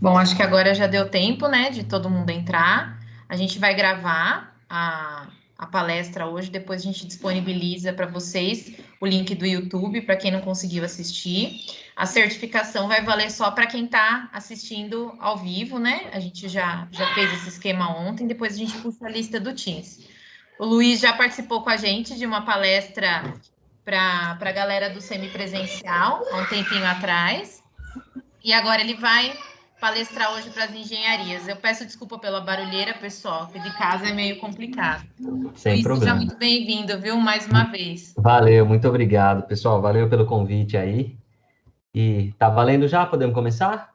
Bom, acho que agora já deu tempo, né, de todo mundo entrar. A gente vai gravar a palestra hoje, depois a gente disponibiliza para vocês o link do YouTube para quem não conseguiu assistir. A certificação vai valer só para quem está assistindo ao vivo, né? A gente já fez esse esquema ontem, depois a gente puxa a lista do Teams. O Luiz já participou com a gente de uma palestra para a galera do semipresencial há um tempinho atrás. E agora ele vai palestrar hoje para as engenharias. Eu peço desculpa pela barulheira, pessoal, que de casa é meio complicado. Sem Luiz, seja problema. muito bem-vindo, viu? Mais uma vez. Valeu, muito obrigado, pessoal. Valeu pelo convite aí. E tá valendo já? Podemos começar?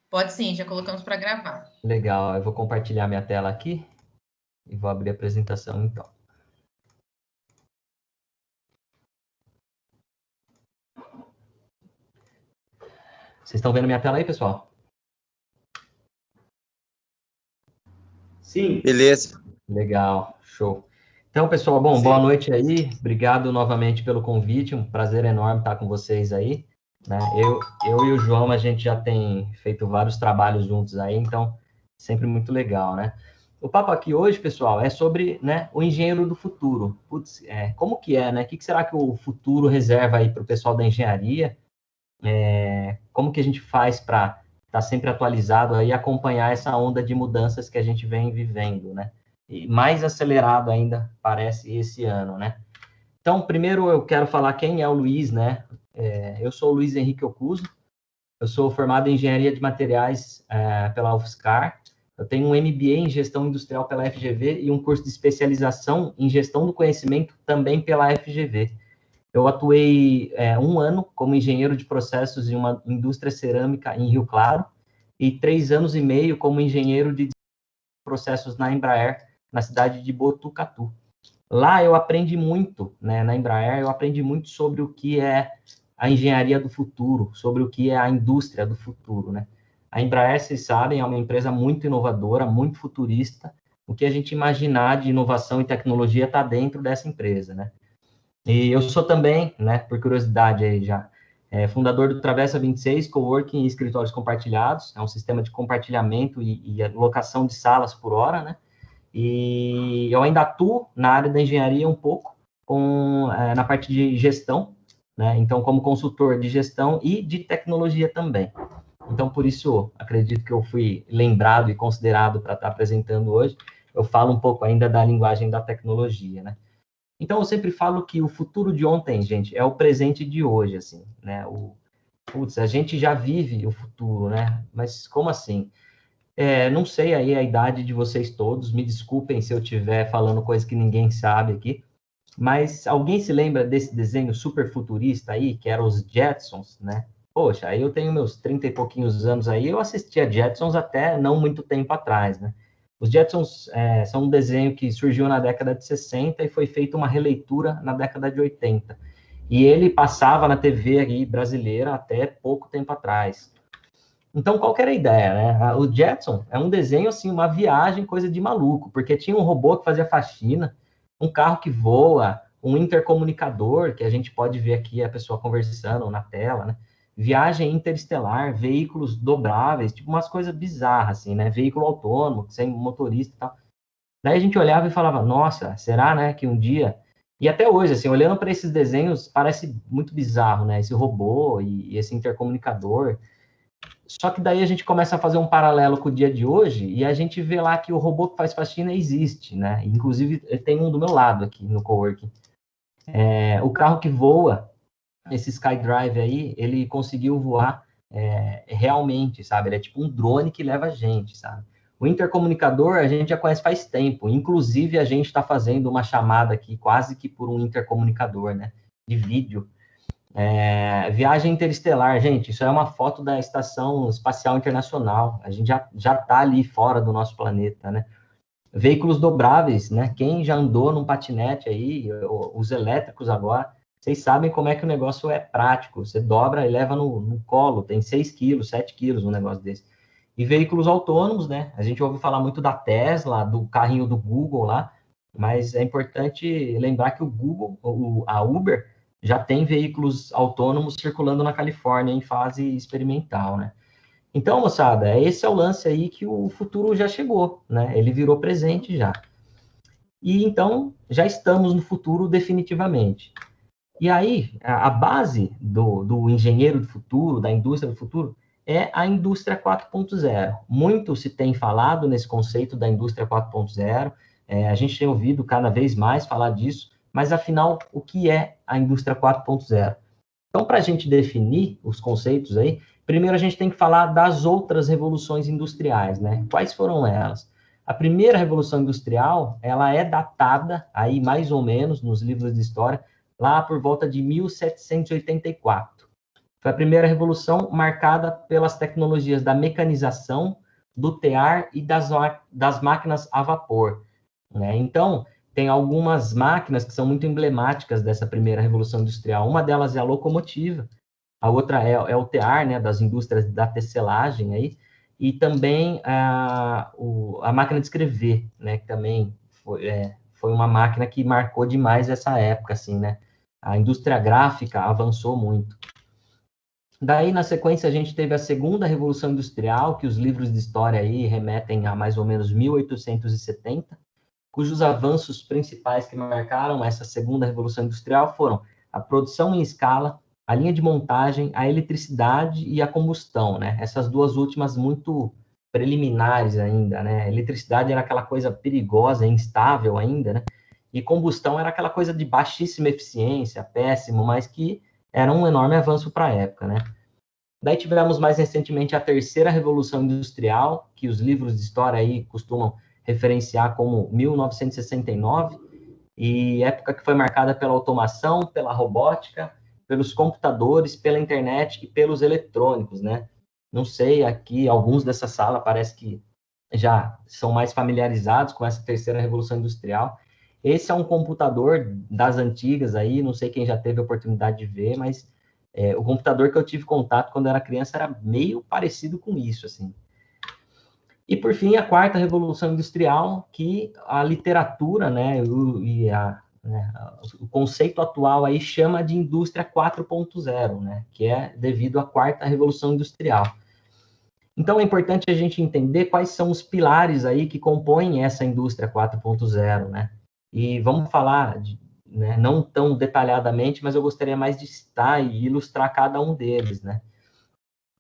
Pode sim, já colocamos para gravar. Legal, eu vou compartilhar minha tela aqui e vou abrir a apresentação então. Vocês estão vendo minha tela aí, pessoal? Sim. Beleza. Legal, show. Então, pessoal, bom, boa noite aí. Obrigado novamente pelo convite. Um prazer enorme estar com vocês aí, né? Eu e o João, a gente já tem feito vários trabalhos juntos aí, então sempre muito legal, né? O papo aqui hoje, pessoal, é sobre, né, o engenheiro do futuro. Putz, como que é, né? O que será que o futuro reserva aí para o pessoal da engenharia? Como que a gente faz para estar sempre atualizado aí e acompanhar essa onda de mudanças que a gente vem vivendo, né? E mais acelerado ainda parece esse ano, né? Então, primeiro eu quero falar quem é o Luiz, né? Eu sou o Luiz Henrique Ocuso, eu sou formado em Engenharia de Materiais pela UFSCar, eu tenho um MBA em Gestão Industrial pela FGV e um curso de especialização em Gestão do Conhecimento também pela FGV. Eu atuei um ano como engenheiro de processos em uma indústria cerâmica em Rio Claro e 3 anos e meio como engenheiro de processos na Embraer, na cidade de Botucatu. Lá eu aprendi muito, né, na Embraer, eu aprendi muito sobre o que é a engenharia do futuro, sobre o que é a indústria do futuro, né? A Embraer, vocês sabem, é uma empresa muito inovadora, muito futurista. O que a gente imaginar de inovação e tecnologia está dentro dessa empresa, né? E eu sou também, né, por curiosidade aí já, fundador do Travessa 26, Coworking e Escritórios Compartilhados, é um sistema de compartilhamento e alocação de salas por hora, né? E eu ainda atuo na área da engenharia um pouco, na parte de gestão, né? Então, como consultor de gestão e de tecnologia também. Então, por isso, acredito que eu fui lembrado e considerado para estar apresentando hoje. Eu falo um pouco ainda da linguagem da tecnologia, né? Então, eu sempre falo que o futuro de ontem, gente, é o presente de hoje, assim, né? Putz, a gente já vive o futuro, né? Mas como assim? Não sei aí a idade de vocês todos, me desculpem se eu estiver falando coisa que ninguém sabe aqui, mas alguém se lembra desse desenho super futurista aí, que era os Jetsons, né? Poxa, aí eu tenho meus 30 e pouquinhos anos aí, eu assistia Jetsons até não muito tempo atrás, né? Os Jetsons são um desenho que surgiu na década de 60 e foi feita uma releitura na década de 80. E ele passava na TV aí brasileira até pouco tempo atrás. Então, qual que era a ideia, né? O Jetson é um desenho, assim, uma viagem, coisa de maluco, porque tinha um robô que fazia faxina, um carro que voa, um intercomunicador, que a gente pode ver aqui a pessoa conversando na tela, né? Viagem interestelar, veículos dobráveis, tipo umas coisas bizarras, assim, né? Veículo autônomo, sem motorista e tal. Daí a gente olhava e falava, nossa, será, né, que um dia... E até hoje, assim, olhando para esses desenhos, parece muito bizarro, né? Esse robô e esse intercomunicador. Só que daí a gente começa a fazer um paralelo com o dia de hoje e a gente vê lá que o robô que faz faxina existe, né? Inclusive, tem um do meu lado aqui no coworking. O carro que voa, esse SkyDrive aí, ele conseguiu voar realmente, sabe? Ele é tipo um drone que leva a gente, sabe? O intercomunicador a gente já conhece faz tempo. Inclusive, a gente está fazendo uma chamada aqui quase que por um intercomunicador, né? De vídeo. Viagem interestelar, gente, isso é uma foto da Estação Espacial Internacional. A gente já está ali fora do nosso planeta, né? Veículos dobráveis, né? Quem já andou num patinete aí, os elétricos agora, vocês sabem como é que o negócio é prático. Você dobra e leva no colo, tem 6 quilos, 7 quilos um negócio desse. E veículos autônomos, né? A gente ouve falar muito da Tesla, do carrinho do Google lá, mas é importante lembrar que o Google, a Uber, já tem veículos autônomos circulando na Califórnia em fase experimental, né? Então, moçada, esse é o lance aí que o futuro já chegou, né? Ele virou presente já. E então, já estamos no futuro definitivamente. E aí, a base do engenheiro do futuro, da indústria do futuro, é a indústria 4.0. Muito se tem falado nesse conceito da indústria 4.0, a gente tem ouvido cada vez mais falar disso, mas afinal, o que é a indústria 4.0? Então, para a gente definir os conceitos aí, primeiro a gente tem que falar das outras revoluções industriais, né? Quais foram elas? A primeira revolução industrial, ela é datada aí mais ou menos nos livros de história, lá por volta de 1784. Foi a primeira revolução marcada pelas tecnologias da mecanização, do tear e das máquinas a vapor, né? Então, tem algumas máquinas que são muito emblemáticas dessa primeira revolução industrial. Uma delas é a locomotiva, a outra é o tear, né, das indústrias da tecelagem aí, e também a máquina de escrever, né, que também foi uma máquina que marcou demais essa época, assim, né? A indústria gráfica avançou muito. Daí, na sequência, a gente teve a segunda revolução industrial, que os livros de história aí remetem a mais ou menos 1870, cujos avanços principais que marcaram essa segunda revolução industrial foram a produção em escala, a linha de montagem, a eletricidade e a combustão, né? Essas duas últimas muito preliminares ainda, né? A eletricidade era aquela coisa perigosa, instável ainda, né? E combustão era aquela coisa de baixíssima eficiência, péssimo, mas que era um enorme avanço para a época, né? Daí tivemos mais recentemente a terceira revolução industrial, que os livros de história aí costumam referenciar como 1969, e época que foi marcada pela automação, pela robótica, pelos computadores, pela internet e pelos eletrônicos, né? Não sei, aqui alguns dessa sala parece que já são mais familiarizados com essa terceira revolução industrial. Esse é um computador das antigas aí, não sei quem já teve a oportunidade de ver, mas o computador que eu tive contato quando era criança era meio parecido com isso, assim. E, por fim, a quarta revolução industrial, que a literatura, né, o conceito atual aí chama de indústria 4.0, né, que é devido à quarta revolução industrial. Então, é importante a gente entender quais são os pilares aí que compõem essa indústria 4.0, né? E vamos falar, né, não tão detalhadamente, mas eu gostaria mais de citar e ilustrar cada um deles, né?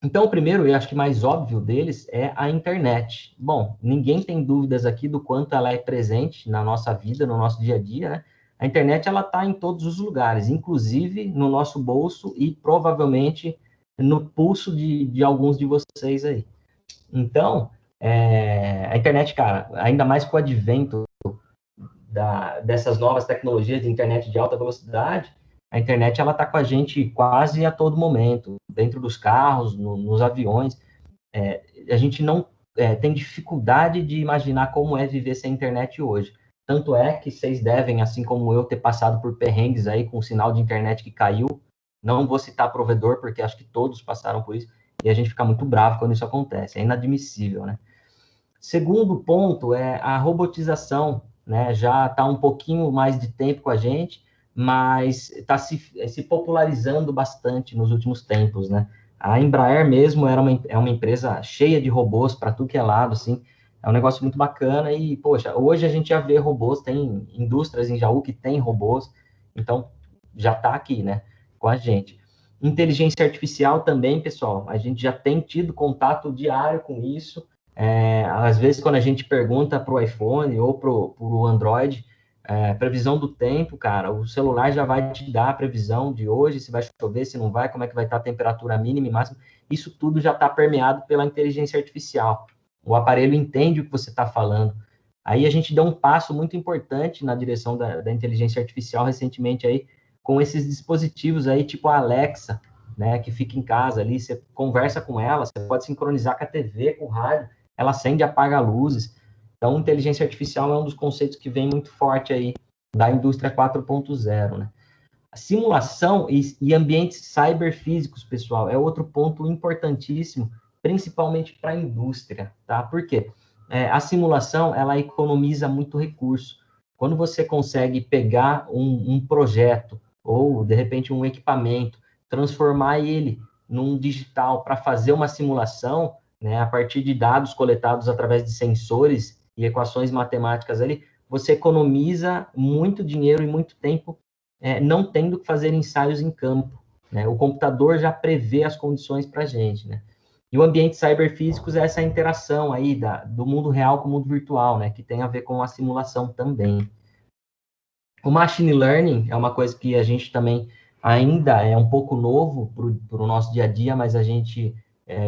Então, o primeiro, e acho que mais óbvio deles, é a internet. Bom, ninguém tem dúvidas aqui do quanto ela é presente na nossa vida, no nosso dia a dia, né? A internet, ela está em todos os lugares, inclusive no nosso bolso e provavelmente no pulso de alguns de vocês aí. Então, a internet, cara, ainda mais com o advento dessas novas tecnologias de internet de alta velocidade, a internet ela está com a gente quase a todo momento, dentro dos carros, nos aviões. A gente não tem dificuldade de imaginar como é viver sem internet hoje. Tanto é que vocês devem, assim como eu, ter passado por perrengues aí com o sinal de internet que caiu. Não vou citar provedor, porque acho que todos passaram por isso, e a gente fica muito bravo quando isso acontece. É inadmissível, né? Segundo ponto é a robotização, né? Já está um pouquinho mais de tempo com a gente, mas está se popularizando bastante nos últimos tempos, né? A Embraer mesmo é uma empresa cheia de robôs para tudo que é lado, assim. É um negócio muito bacana e, poxa, hoje a gente já vê robôs, tem indústrias em Jaú que tem robôs, então já está aqui, né, com a gente. Inteligência artificial também, pessoal, a gente já tem tido contato diário com isso. Às vezes, quando a gente pergunta para o iPhone ou para o Android, previsão do tempo, cara, o celular já vai te dar a previsão de hoje, se vai chover, se não vai, como é que vai estar a temperatura mínima e máxima. Isso tudo já está permeado pela inteligência artificial. O aparelho entende o que você está falando. Aí a gente deu um passo muito importante na direção da inteligência artificial recentemente aí, com esses dispositivos aí, tipo a Alexa, né, que fica em casa ali, você conversa com ela, você pode sincronizar com a TV, com o rádio, ela acende e apaga luzes. Então, inteligência artificial é um dos conceitos que vem muito forte aí da indústria 4.0, né? A simulação e ambientes cyberfísicos, pessoal, é outro ponto importantíssimo, principalmente para a indústria, tá? Por quê? A simulação, ela economiza muito recurso. Quando você consegue pegar um projeto ou, de repente, um equipamento, transformar ele num digital para fazer uma simulação, né, a partir de dados coletados através de sensores e equações matemáticas ali, você economiza muito dinheiro e muito tempo não tendo que fazer ensaios em campo, né? O computador já prevê as condições para a gente, né? E o ambiente cyberfísicos é essa interação aí do mundo real com o mundo virtual, né? Que tem a ver com a simulação também. O machine learning é uma coisa que a gente também ainda é um pouco novo para o nosso dia a dia, mas a gente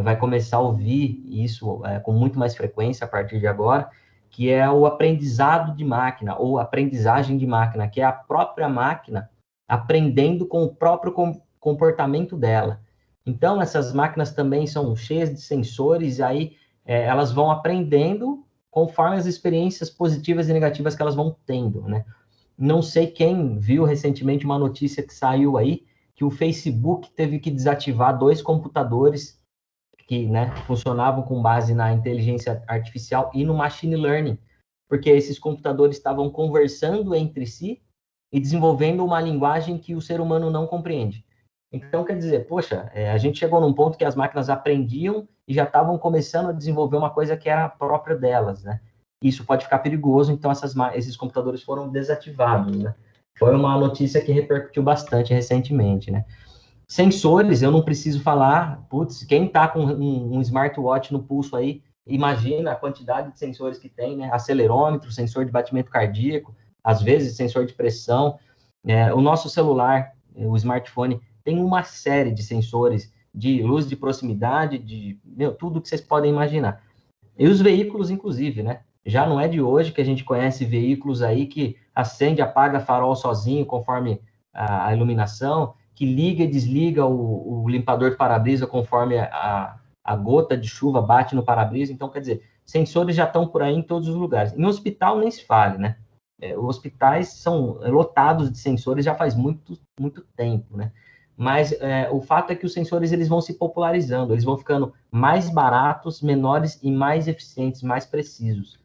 vai começar a ouvir isso com muito mais frequência a partir de agora, que é o aprendizado de máquina, ou aprendizagem de máquina, que é a própria máquina aprendendo com o próprio comportamento dela. Então, essas máquinas também são cheias de sensores, e aí elas vão aprendendo conforme as experiências positivas e negativas que elas vão tendo, né? Não sei quem viu recentemente uma notícia que saiu aí, que o Facebook teve que desativar 2 computadores que, né, funcionavam com base na inteligência artificial e no machine learning, porque esses computadores estavam conversando entre si e desenvolvendo uma linguagem que o ser humano não compreende. Então, quer dizer, poxa, a gente chegou num ponto que as máquinas aprendiam e já estavam começando a desenvolver uma coisa que era própria delas, né? Isso pode ficar perigoso, então esses computadores foram desativados, né? Foi uma notícia que repercutiu bastante recentemente, né? Sensores, eu não preciso falar, putz, quem está com um smartwatch no pulso aí, imagina a quantidade de sensores que tem, né? Acelerômetro, sensor de batimento cardíaco, às vezes sensor de pressão. O nosso celular, o smartphone, tem uma série de sensores de luz de proximidade, tudo que vocês podem imaginar. E os veículos, inclusive, né? Já não é de hoje que a gente conhece veículos aí que acende, apaga farol sozinho conforme a iluminação, que liga e desliga o limpador de para-brisa conforme a gota de chuva bate no para-brisa. Então, quer dizer, sensores já estão por aí em todos os lugares. Em hospital nem se fale, né? Os hospitais são lotados de sensores já faz muito, muito tempo, né? Mas o fato é que os sensores eles vão se popularizando, eles vão ficando mais baratos, menores e mais eficientes, mais precisos.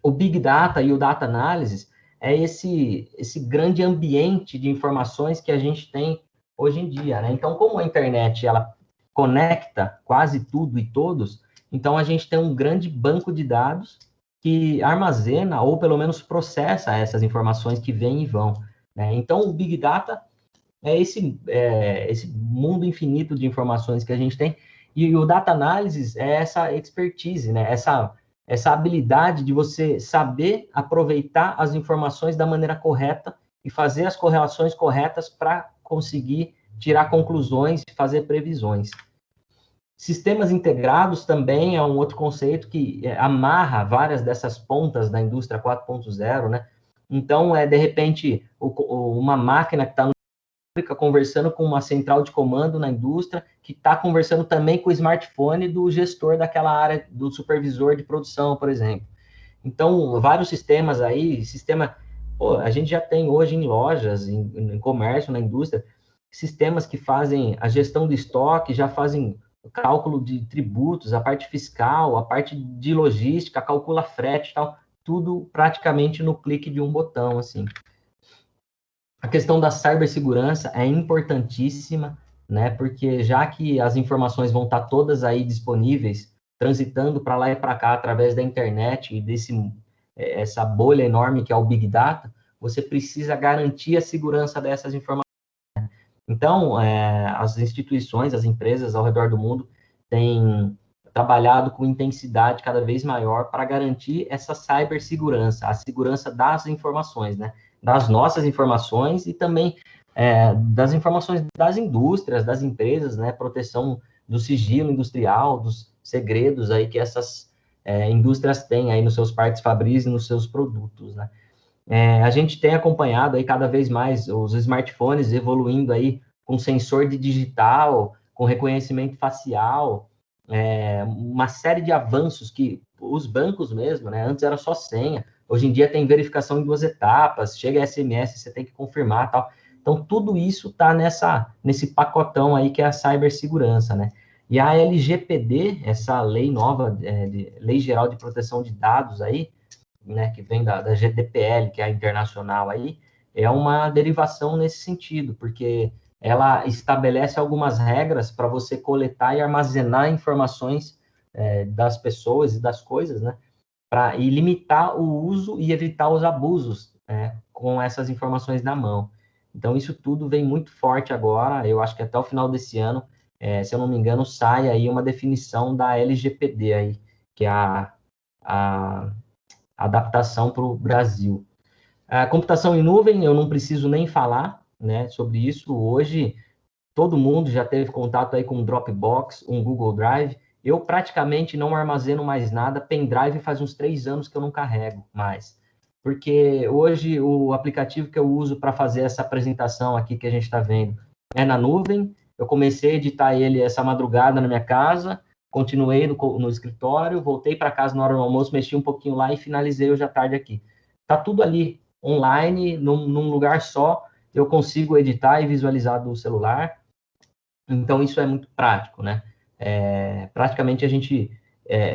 O Big Data e o Data Analysis é esse grande ambiente de informações que a gente tem hoje em dia, né? Então, como a internet ela conecta quase tudo e todos, então a gente tem um grande banco de dados que armazena ou pelo menos processa essas informações que vêm e vão, né? Então, o Big Data é esse mundo infinito de informações que a gente tem, e o data analysis é essa expertise, né? Essa habilidade de você saber aproveitar as informações da maneira correta e fazer as correlações corretas para conseguir tirar conclusões e fazer previsões. Sistemas integrados também é um outro conceito que amarra várias dessas pontas da indústria 4.0, né? Então, de repente, uma máquina que está conversando com uma central de comando na indústria, que está conversando também com o smartphone do gestor daquela área, do supervisor de produção, por exemplo. Então, vários sistemas aí, a gente já tem hoje em lojas, em comércio, na indústria, sistemas que fazem a gestão do estoque, já fazem o cálculo de tributos, a parte fiscal, a parte de logística, calcula frete e tal, tudo praticamente no clique de um botão, assim. A questão da cibersegurança é importantíssima, né? Porque já que as informações vão estar todas aí disponíveis, transitando para lá e para cá através da internet e essa bolha enorme que é o Big Data, você precisa garantir a segurança dessas informações. Então, as instituições, as empresas ao redor do mundo têm trabalhado com intensidade cada vez maior para garantir essa cibersegurança, a segurança das informações, né? Das nossas informações e também das informações das indústrias, das empresas, né? Proteção do sigilo industrial, dos segredos aí que essas indústrias têm aí nos seus partes fabris e nos seus produtos, né? A gente tem acompanhado aí cada vez mais os smartphones evoluindo aí com sensor de digital, com reconhecimento facial, uma série de avanços que os bancos mesmo, né? Antes era só senha, hoje em dia tem verificação em 2 etapas, chega SMS, você tem que confirmar, tal. Então, tudo isso está nesse pacotão aí que é a cibersegurança, né? E a LGPD, essa lei nova, Lei Geral de Proteção de Dados aí, né, que vem da GDPR, que é a internacional aí, é uma derivação nesse sentido, porque ela estabelece algumas regras para você coletar e armazenar informações das pessoas e das coisas, né? E limitar o uso e evitar os abusos, né, com essas informações na mão. Então, isso tudo vem muito forte agora. Eu acho que até o final desse ano, se eu não me engano, sai aí uma definição da LGPD aí, que é a adaptação para o Brasil. A computação em nuvem, eu não preciso nem falar, né, sobre isso. Hoje, todo mundo já teve contato aí com um Dropbox, um Google Drive. Eu praticamente não armazeno mais nada. Pendrive faz uns 3 anos que eu não carrego mais. Porque hoje o aplicativo que eu uso para fazer essa apresentação aqui que a gente está vendo é na nuvem. Eu comecei a editar ele essa madrugada na minha casa, continuei no escritório, voltei para casa na hora do almoço, mexi um pouquinho lá e finalizei hoje à tarde aqui. Tá tudo ali, online, num lugar só. Eu consigo editar e visualizar do celular. Então, isso é muito prático, né? Praticamente,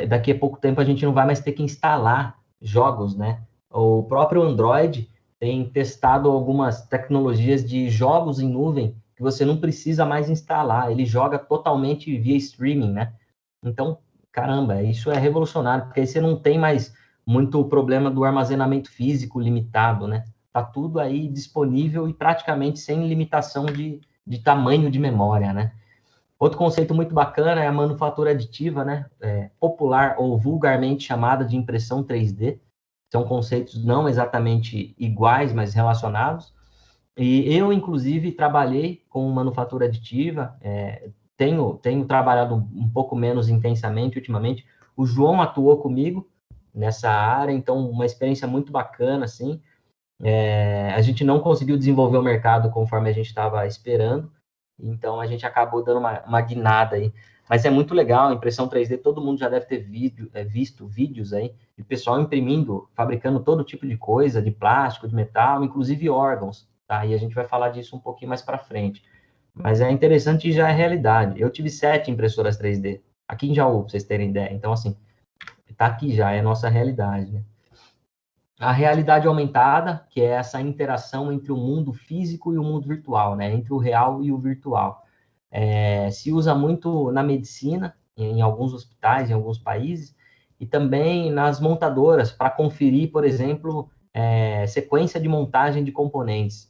daqui a pouco tempo, a gente não vai mais ter que instalar jogos, né? O próprio Android tem testado algumas tecnologias de jogos em nuvem que você não precisa mais instalar, ele joga totalmente via streaming, né? Então, caramba, isso é revolucionário, porque aí você não tem mais muito problema do armazenamento físico limitado, né? Tá tudo aí disponível e praticamente sem limitação de tamanho de memória, né? Outro conceito muito bacana é a manufatura aditiva, né? Popular ou vulgarmente chamada de impressão 3D. São conceitos não exatamente iguais, mas relacionados. E eu, inclusive, trabalhei com manufatura aditiva, tenho trabalhado um pouco menos intensamente ultimamente. O João atuou comigo nessa área, então uma experiência muito bacana, assim. A gente não conseguiu desenvolver o mercado conforme a gente estava esperando, então a gente acabou dando uma guinada aí. Mas é muito legal, a impressão 3D, todo mundo já deve ter visto vídeos aí de pessoal imprimindo, fabricando todo tipo de coisa, de plástico, de metal, inclusive órgãos, tá? E a gente vai falar disso um pouquinho mais para frente. Mas é interessante e já é realidade. Eu tive 7 impressoras 3D, aqui em Jaú, para vocês terem ideia. Então, assim, tá aqui já, é a nossa realidade, né? A realidade aumentada, que é essa interação entre o mundo físico e o mundo virtual, né? Entre o real e o virtual. Se usa muito na medicina, em alguns hospitais, em alguns países, e também nas montadoras, para conferir, por exemplo, sequência de montagem de componentes.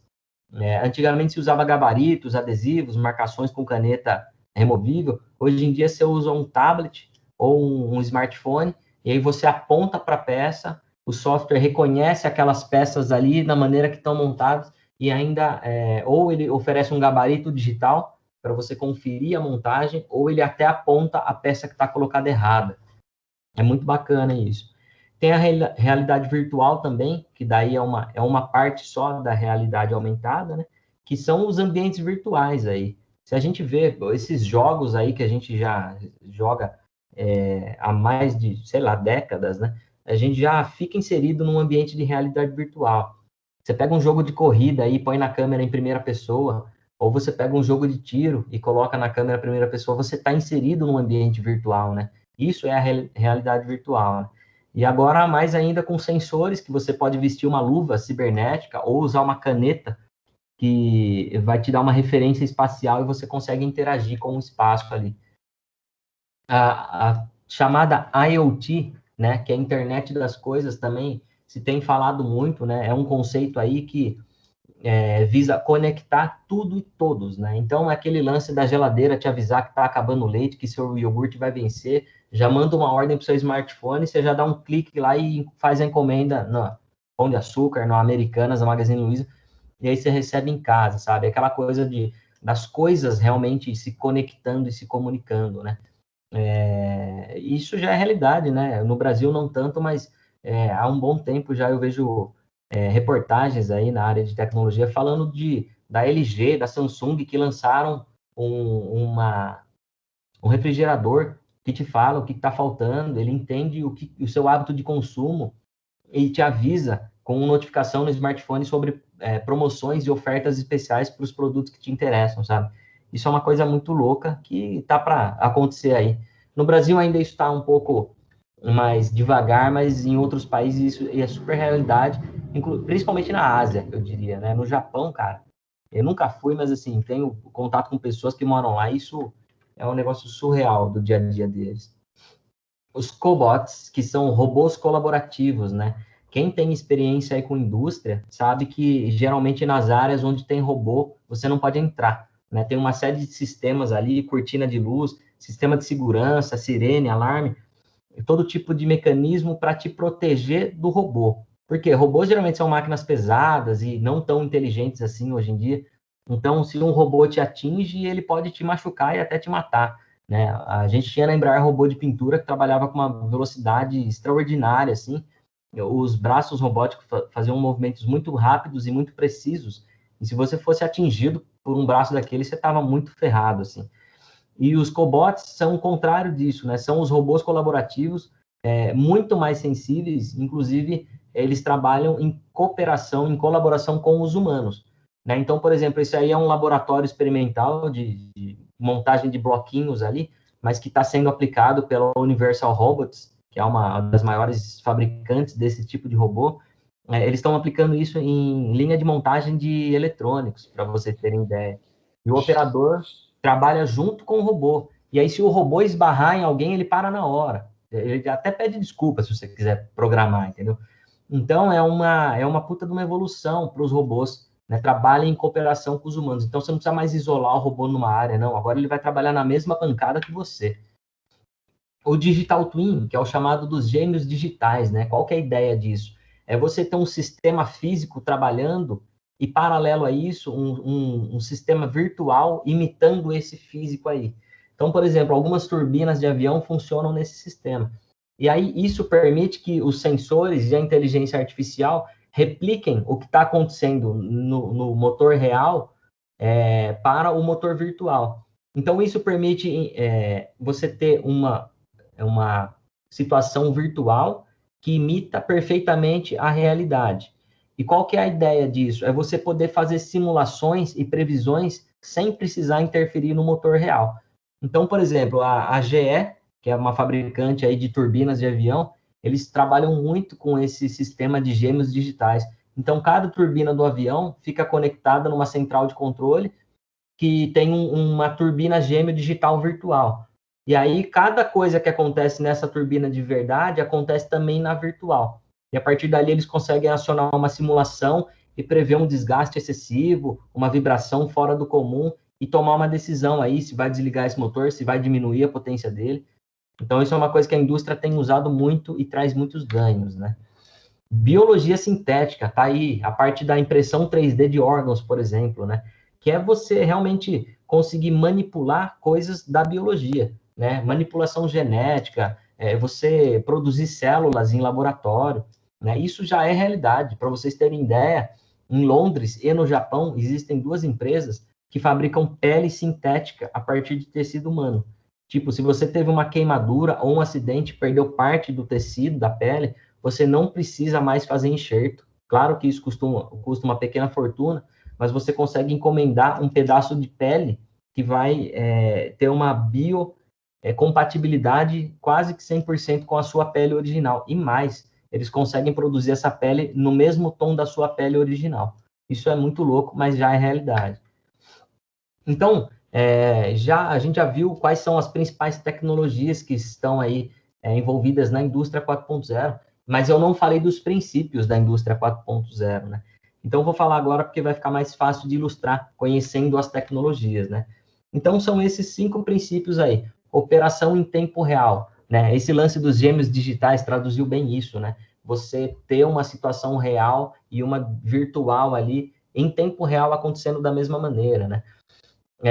Antigamente se usava gabaritos, adesivos, marcações com caneta removível. Hoje em dia você usa um tablet ou um smartphone, e aí você aponta para a peça, o software reconhece aquelas peças ali na maneira que estão montadas, e ainda, ou ele oferece um gabarito digital para você conferir a montagem, ou ele até aponta a peça que está colocada errada. É muito bacana isso. Tem a realidade virtual também, que daí é uma parte só da realidade aumentada, né? Que são os ambientes virtuais aí. Se a gente vê esses jogos aí que a gente já joga há mais de, sei lá, décadas, né? A gente já fica inserido num ambiente de realidade virtual. Você pega um jogo de corrida aí, põe na câmera em primeira pessoa, ou você pega um jogo de tiro e coloca na câmera em primeira pessoa, você está inserido num ambiente virtual, né? Isso é a realidade virtual, né? E agora, mais ainda com sensores, que você pode vestir uma luva cibernética ou usar uma caneta que vai te dar uma referência espacial e você consegue interagir com o espaço ali. A chamada IoT, né, que é a internet das coisas, também se tem falado muito, né? É um conceito aí que visa conectar tudo e todos, né? Então, é aquele lance da geladeira te avisar que está acabando o leite, que seu iogurte vai vencer, já manda uma ordem para o seu smartphone, você já dá um clique lá e faz a encomenda no Pão de Açúcar, no Americanas, na Magazine Luiza, e aí você recebe em casa, sabe? Aquela coisa das coisas realmente se conectando e se comunicando, né? Isso já é realidade, né? No Brasil não tanto, mas há um bom tempo já eu vejo reportagens aí na área de tecnologia falando da LG, da Samsung, que lançaram um refrigerador que te fala o que está faltando, ele entende o seu hábito de consumo e te avisa com notificação no smartphone sobre promoções e ofertas especiais para os produtos que te interessam, sabe? Isso é uma coisa muito louca que tá para acontecer aí. No Brasil ainda isso está um pouco mais devagar, mas em outros países isso é super realidade, principalmente na Ásia, eu diria, né? No Japão, cara, eu nunca fui, mas assim, tenho contato com pessoas que moram lá, e isso é um negócio surreal do dia a dia deles. os cobots, que são robôs colaborativos, né? Quem tem experiência aí com indústria sabe que geralmente nas áreas onde tem robô, você não pode entrar, né? Tem uma série de sistemas ali, cortina de luz, sistema de segurança, sirene, alarme, todo tipo de mecanismo para te proteger do robô. Porque robôs geralmente são máquinas pesadas e não tão inteligentes assim hoje em dia. Então, se um robô te atinge, ele pode te machucar e até te matar, né? A gente tinha na Embraer robô de pintura que trabalhava com uma velocidade extraordinária, assim. Os braços robóticos faziam movimentos muito rápidos e muito precisos. E se você fosse atingido por um braço daquele, você estava muito ferrado, assim. E os cobots são o contrário disso, né? São os robôs colaborativos, muito mais sensíveis, inclusive eles trabalham em cooperação, em colaboração com os humanos, né? Então, por exemplo, esse aí é um laboratório experimental de montagem de bloquinhos ali, mas que está sendo aplicado pela Universal Robots, que é uma das maiores fabricantes desse tipo de robô. Eles estão aplicando isso em linha de montagem de eletrônicos, para vocês terem ideia. E o operador trabalha junto com o robô. E aí, se o robô esbarrar em alguém, ele para na hora. Ele até pede desculpa se você quiser programar, entendeu? Então, é uma puta de uma evolução para os robôs, né? Trabalhem em cooperação com os humanos. Então, você não precisa mais isolar o robô numa área, não. Agora ele vai trabalhar na mesma bancada que você. O Digital Twin, que é o chamado dos gêmeos digitais, né? Qual que é a ideia disso? É você ter um sistema físico trabalhando e, paralelo a isso, um sistema virtual imitando esse físico aí. Então, por exemplo, algumas turbinas de avião funcionam nesse sistema. E aí, isso permite que os sensores e a inteligência artificial repliquem o que está acontecendo no motor real para o motor virtual. Então, isso permite você ter uma situação virtual que imita perfeitamente a realidade. E qual que é a ideia disso? É você poder fazer simulações e previsões sem precisar interferir no motor real. Então, por exemplo, a GE, que é uma fabricante aí de turbinas de avião, eles trabalham muito com esse sistema de gêmeos digitais. Então, cada turbina do avião fica conectada numa central de controle que tem uma turbina gêmeo digital virtual. E aí, cada coisa que acontece nessa turbina de verdade acontece também na virtual. E a partir dali, eles conseguem acionar uma simulação e prever um desgaste excessivo, uma vibração fora do comum e tomar uma decisão aí se vai desligar esse motor, se vai diminuir a potência dele. Então, isso é uma coisa que a indústria tem usado muito e traz muitos ganhos, né? Biologia sintética, tá aí a parte da impressão 3D de órgãos, por exemplo, né? Que é você realmente conseguir manipular coisas da biologia, né? Manipulação genética, você produzir células em laboratório, né? Isso já é realidade. Para vocês terem ideia, em Londres e no Japão existem duas empresas que fabricam pele sintética a partir de tecido humano. Tipo, se você teve uma queimadura ou um acidente, perdeu parte do tecido da pele, você não precisa mais fazer enxerto. Claro que isso custa uma pequena fortuna, mas você consegue encomendar um pedaço de pele que vai ter uma biocompatibilidade quase que 100% com a sua pele original. E mais, eles conseguem produzir essa pele no mesmo tom da sua pele original. Isso é muito louco, mas já é realidade. Então, a gente já viu quais são as principais tecnologias que estão aí envolvidas na indústria 4.0, mas eu não falei dos princípios da indústria 4.0, né? Então, vou falar agora porque vai ficar mais fácil de ilustrar, conhecendo as tecnologias, né? Então, são esses 5 princípios aí. Operação em tempo real, né? Esse lance dos gêmeos digitais traduziu bem isso, né? Você ter uma situação real e uma virtual ali, em tempo real, acontecendo da mesma maneira, né?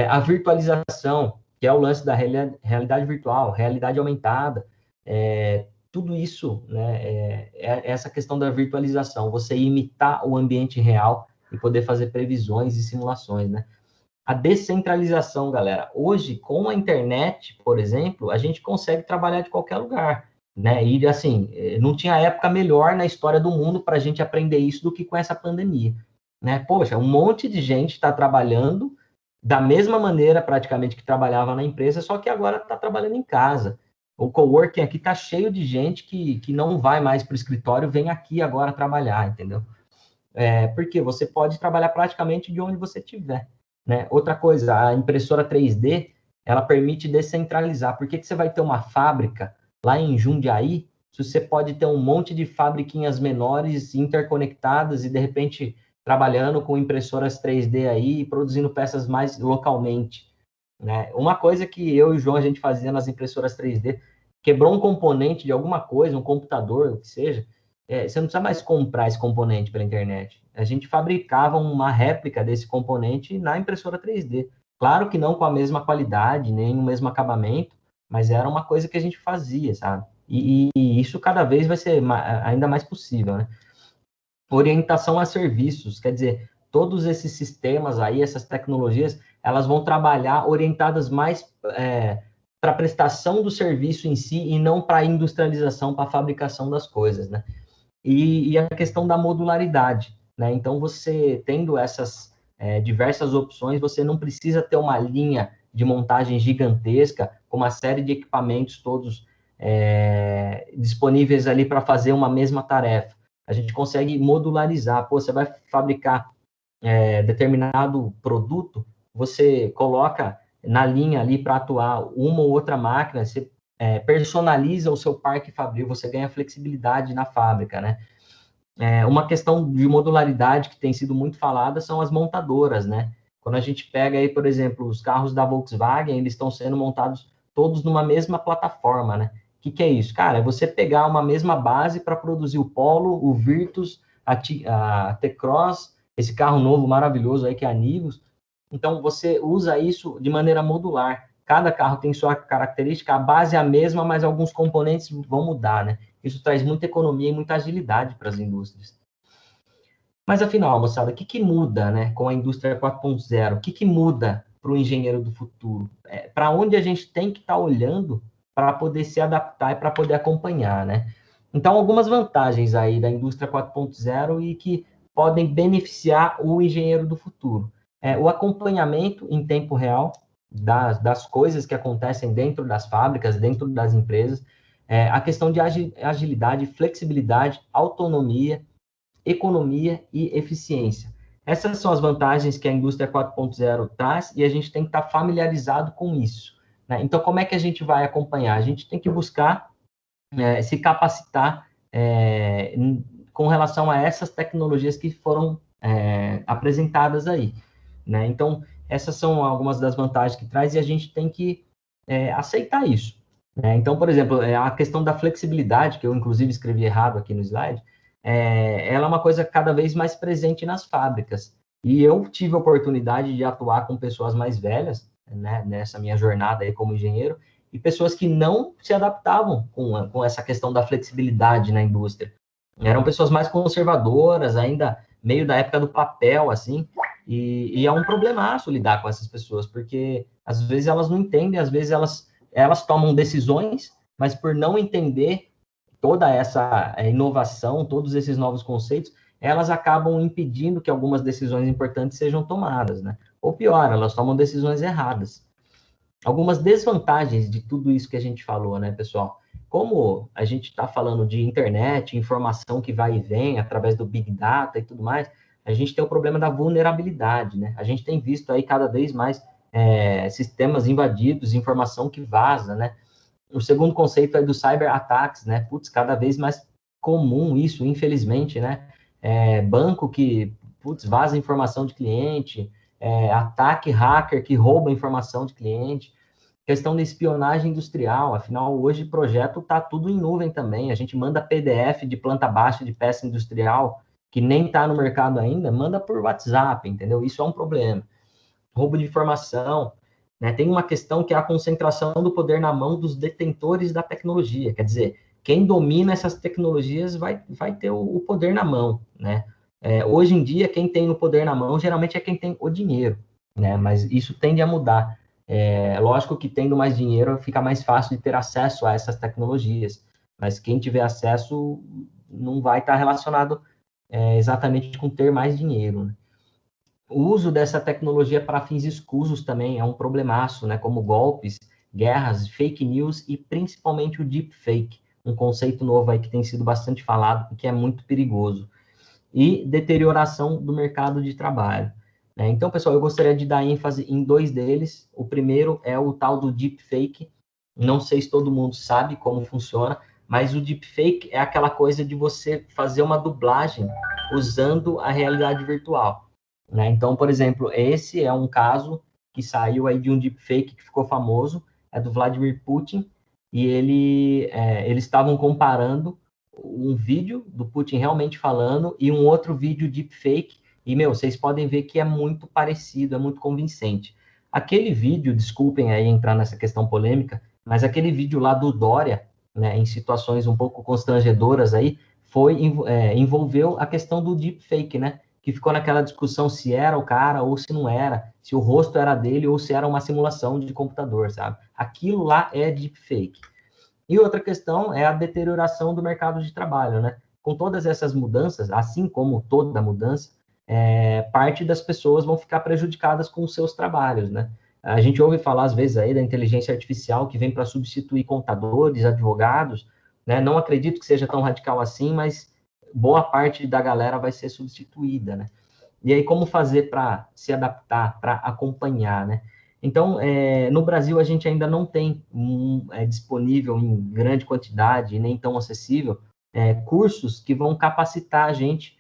A virtualização, que é o lance da realidade virtual, realidade aumentada, tudo isso, né, essa questão da virtualização, você imitar o ambiente real e poder fazer previsões e simulações, né? A descentralização, galera. Hoje, com a internet, por exemplo, a gente consegue trabalhar de qualquer lugar, né? E, assim, não tinha época melhor na história do mundo para a gente aprender isso do que com essa pandemia, né? Poxa, um monte de gente está trabalhando da mesma maneira, praticamente, que trabalhava na empresa, só que agora está trabalhando em casa. O coworking aqui está cheio de gente que não vai mais para o escritório, vem aqui agora trabalhar, entendeu? Porque você pode trabalhar praticamente de onde você estiver, né? Outra coisa, a impressora 3D, ela permite descentralizar. Por que você vai ter uma fábrica lá em Jundiaí, se você pode ter um monte de fabriquinhas menores interconectadas e, de repente, trabalhando com impressoras 3D aí, produzindo peças mais localmente, né? Uma coisa que eu e o João, a gente fazia nas impressoras 3D, quebrou um componente de alguma coisa, um computador, o que seja, você não precisa mais comprar esse componente pela internet. A gente fabricava uma réplica desse componente na impressora 3D. Claro que não com a mesma qualidade, nem o mesmo acabamento, mas era uma coisa que a gente fazia, sabe? E isso cada vez vai ser ainda mais possível, né? Orientação a serviços, quer dizer, todos esses sistemas aí, essas tecnologias, elas vão trabalhar orientadas mais para a prestação do serviço em si e não para a industrialização, para a fabricação das coisas, né? E a questão da modularidade, né? Então, você tendo essas diversas opções, você não precisa ter uma linha de montagem gigantesca, com uma série de equipamentos todos disponíveis ali para fazer uma mesma tarefa. A gente consegue modularizar. Pô, você vai fabricar determinado produto, você coloca na linha ali para atuar uma ou outra máquina, você personaliza o seu parque fabril, você ganha flexibilidade na fábrica, né? Uma questão de modularidade que tem sido muito falada são as montadoras, né? Quando a gente pega aí, por exemplo, os carros da Volkswagen, eles estão sendo montados todos numa mesma plataforma, né? O que é isso? Cara, é você pegar uma mesma base para produzir o Polo, o Virtus, a T-Cross, esse carro novo maravilhoso aí que é a Nivus. Então, você usa isso de maneira modular. Cada carro tem sua característica, a base é a mesma, mas alguns componentes vão mudar, né? Isso traz muita economia e muita agilidade para as indústrias. Mas, afinal, moçada, o que muda, né, com a indústria 4.0? O que muda para o engenheiro do futuro? Para onde a gente tem que estar olhando para poder se adaptar e para poder acompanhar, né? Então, algumas vantagens aí da indústria 4.0 e que podem beneficiar o engenheiro do futuro. O acompanhamento em tempo real das coisas que acontecem dentro das fábricas, dentro das empresas, a questão de agilidade, flexibilidade, autonomia, economia e eficiência. Essas são as vantagens que a indústria 4.0 traz e a gente tem que estar familiarizado com isso, né? Então, como é que a gente vai acompanhar? A gente tem que buscar se capacitar com relação a essas tecnologias que foram apresentadas aí, né? Então, essas são algumas das vantagens que traz e a gente tem que aceitar isso, né? Então, por exemplo, a questão da flexibilidade, que eu inclusive escrevi errado aqui no slide, ela é uma coisa cada vez mais presente nas fábricas. E eu tive a oportunidade de atuar com pessoas mais velhas, né, nessa minha jornada aí como engenheiro, e pessoas que não se adaptavam com essa questão da flexibilidade na indústria. Eram pessoas mais conservadoras, ainda meio da época do papel, assim, e é um problemaço lidar com essas pessoas, porque às vezes elas não entendem, às vezes elas tomam decisões, mas por não entender toda essa inovação, todos esses novos conceitos, elas acabam impedindo que algumas decisões importantes sejam tomadas, né? Ou pior, elas tomam decisões erradas. Algumas desvantagens de tudo isso que a gente falou, né, pessoal? Como a gente está falando de internet, informação que vai e vem através do Big Data e tudo mais, a gente tem o problema da vulnerabilidade, né? A gente tem visto aí cada vez mais sistemas invadidos, informação que vaza, né? O segundo conceito é do cyberataques, né? Putz, cada vez mais comum isso, infelizmente, né? Banco que, putz, vaza informação de cliente, ataque hacker que rouba informação de cliente, questão da espionagem industrial, afinal, hoje o projeto está tudo em nuvem também, a gente manda PDF de planta baixa de peça industrial, que nem está no mercado ainda, manda por WhatsApp, entendeu? Isso é um problema. Roubo de informação, né? Tem uma questão que é a concentração do poder na mão dos detentores da tecnologia, quer dizer, quem domina essas tecnologias vai ter o poder na mão, né? Hoje em dia, quem tem o poder na mão, geralmente é quem tem o dinheiro, né? Mas isso tende a mudar. Lógico que tendo mais dinheiro, fica mais fácil de ter acesso a essas tecnologias, mas quem tiver acesso não vai estar relacionado exatamente com ter mais dinheiro, né? O uso dessa tecnologia para fins escusos também é um problemaço, né? Como golpes, guerras, fake news e principalmente o deepfake, um conceito novo aí que tem sido bastante falado e que é muito perigoso. E deterioração do mercado de trabalho, né? Então, pessoal, eu gostaria de dar ênfase em dois deles. O primeiro é o tal do deepfake, Não sei se todo mundo sabe como funciona, mas o deepfake é aquela coisa de você fazer uma dublagem usando a realidade virtual, né? Então, por exemplo, esse é um caso que saiu aí de um deepfake que ficou famoso, é do Vladimir Putin, e eles estavam comparando um vídeo do Putin realmente falando e um outro vídeo deepfake, e, vocês podem ver que é muito parecido, é muito convincente. Aquele vídeo, desculpem aí entrar nessa questão polêmica, mas aquele vídeo lá do Dória, né, em situações um pouco constrangedoras aí, envolveu a questão do deepfake, né? Que ficou naquela discussão se era o cara ou se não era, se o rosto era dele ou se era uma simulação de computador, sabe? Aquilo lá é deepfake. E outra questão é a deterioração do mercado de trabalho, né? Com todas essas mudanças, assim como toda mudança, parte das pessoas vão ficar prejudicadas com os seus trabalhos, né? A gente ouve falar, às vezes, aí da inteligência artificial que vem para substituir contadores, advogados, né? Não acredito que seja tão radical assim, mas boa parte da galera vai ser substituída, né? E aí, como fazer para se adaptar, para acompanhar, né? Então, no Brasil, a gente ainda não tem disponível em grande quantidade, nem tão acessível, cursos que vão capacitar a gente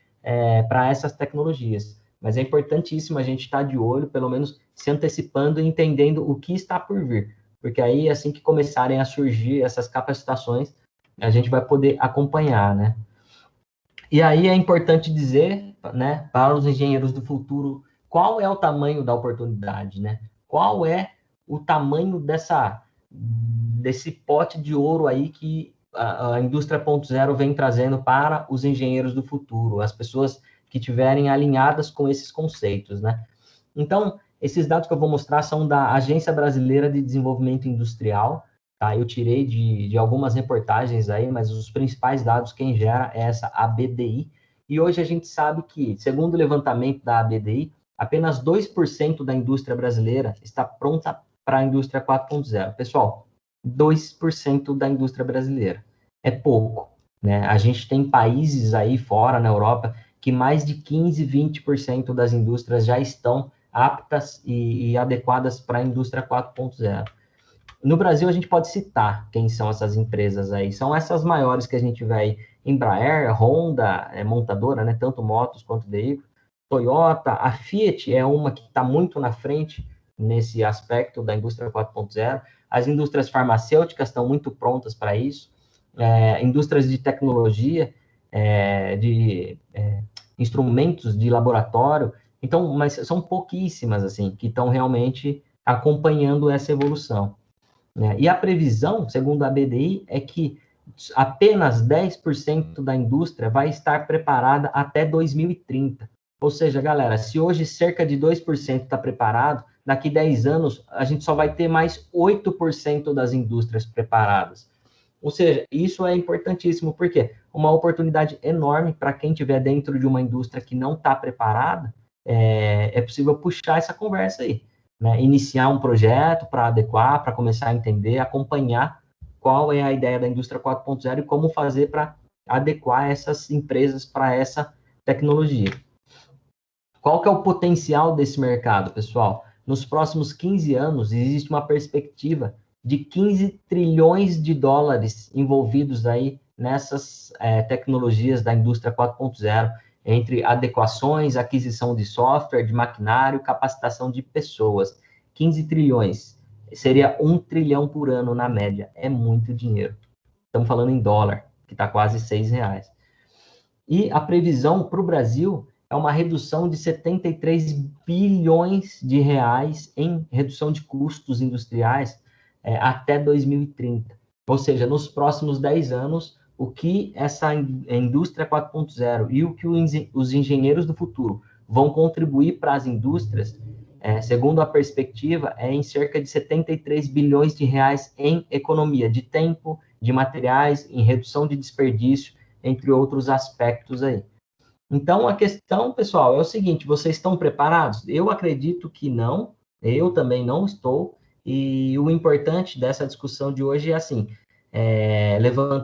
para essas tecnologias. Mas é importantíssimo a gente estar de olho, pelo menos se antecipando e entendendo o que está por vir. Porque aí, assim que começarem a surgir essas capacitações, a gente vai poder acompanhar, né? E aí é importante dizer, né, para os engenheiros do futuro, qual é o tamanho da oportunidade, né? Qual é o tamanho desse pote de ouro aí que a indústria 4.0 vem trazendo para os engenheiros do futuro, as pessoas que estiverem alinhadas com esses conceitos, né? Então, esses dados que eu vou mostrar são da Agência Brasileira de Desenvolvimento Industrial, tá? Eu tirei de algumas reportagens aí, mas os principais dados quem gera é essa ABDI, e hoje a gente sabe que, segundo o levantamento da ABDI, apenas 2% da indústria brasileira está pronta para a indústria 4.0. Pessoal, 2% da indústria brasileira. É pouco, né? A gente tem países aí fora, na Europa, que mais de 15, 20% das indústrias já estão aptas e adequadas para a indústria 4.0. No Brasil, a gente pode citar quem são essas empresas aí. São essas maiores que a gente vê aí, Embraer, Honda, montadora, né, tanto motos quanto veículos, Toyota, a Fiat é uma que está muito na frente nesse aspecto da indústria 4.0. As indústrias farmacêuticas estão muito prontas para isso. Indústrias de tecnologia, de instrumentos de laboratório. Então, mas são pouquíssimas, assim, que estão realmente acompanhando essa evolução, né? E a previsão, segundo a BDI, é que apenas 10% da indústria vai estar preparada até 2030. Ou seja, galera, se hoje cerca de 2% está preparado, daqui 10 anos a gente só vai ter mais 8% das indústrias preparadas. Ou seja, isso é importantíssimo, porque uma oportunidade enorme para quem estiver dentro de uma indústria que não está preparada, é possível puxar essa conversa aí, né? Iniciar um projeto para adequar, para começar a entender, acompanhar qual é a ideia da indústria 4.0 e como fazer para adequar essas empresas para essa tecnologia. Qual que é o potencial desse mercado, pessoal? Nos próximos 15 anos, existe uma perspectiva de 15 trilhões de dólares envolvidos aí nessas tecnologias da indústria 4.0, entre adequações, aquisição de software, de maquinário, capacitação de pessoas. 15 trilhões. Seria 1 trilhão por ano na média. É muito dinheiro. Estamos falando em dólar, que está quase R$6. E a previsão para o Brasil é uma redução de 73 bilhões de reais em redução de custos industriais até 2030. Ou seja, nos próximos 10 anos, o que essa indústria 4.0 e o que os engenheiros do futuro vão contribuir para as indústrias, segundo a perspectiva, é em cerca de 73 bilhões de reais em economia de tempo, de materiais, em redução de desperdício, entre outros aspectos aí. Então, a questão, pessoal, é o seguinte: vocês estão preparados? Eu acredito que não, eu também não estou, e o importante dessa discussão de hoje é assim,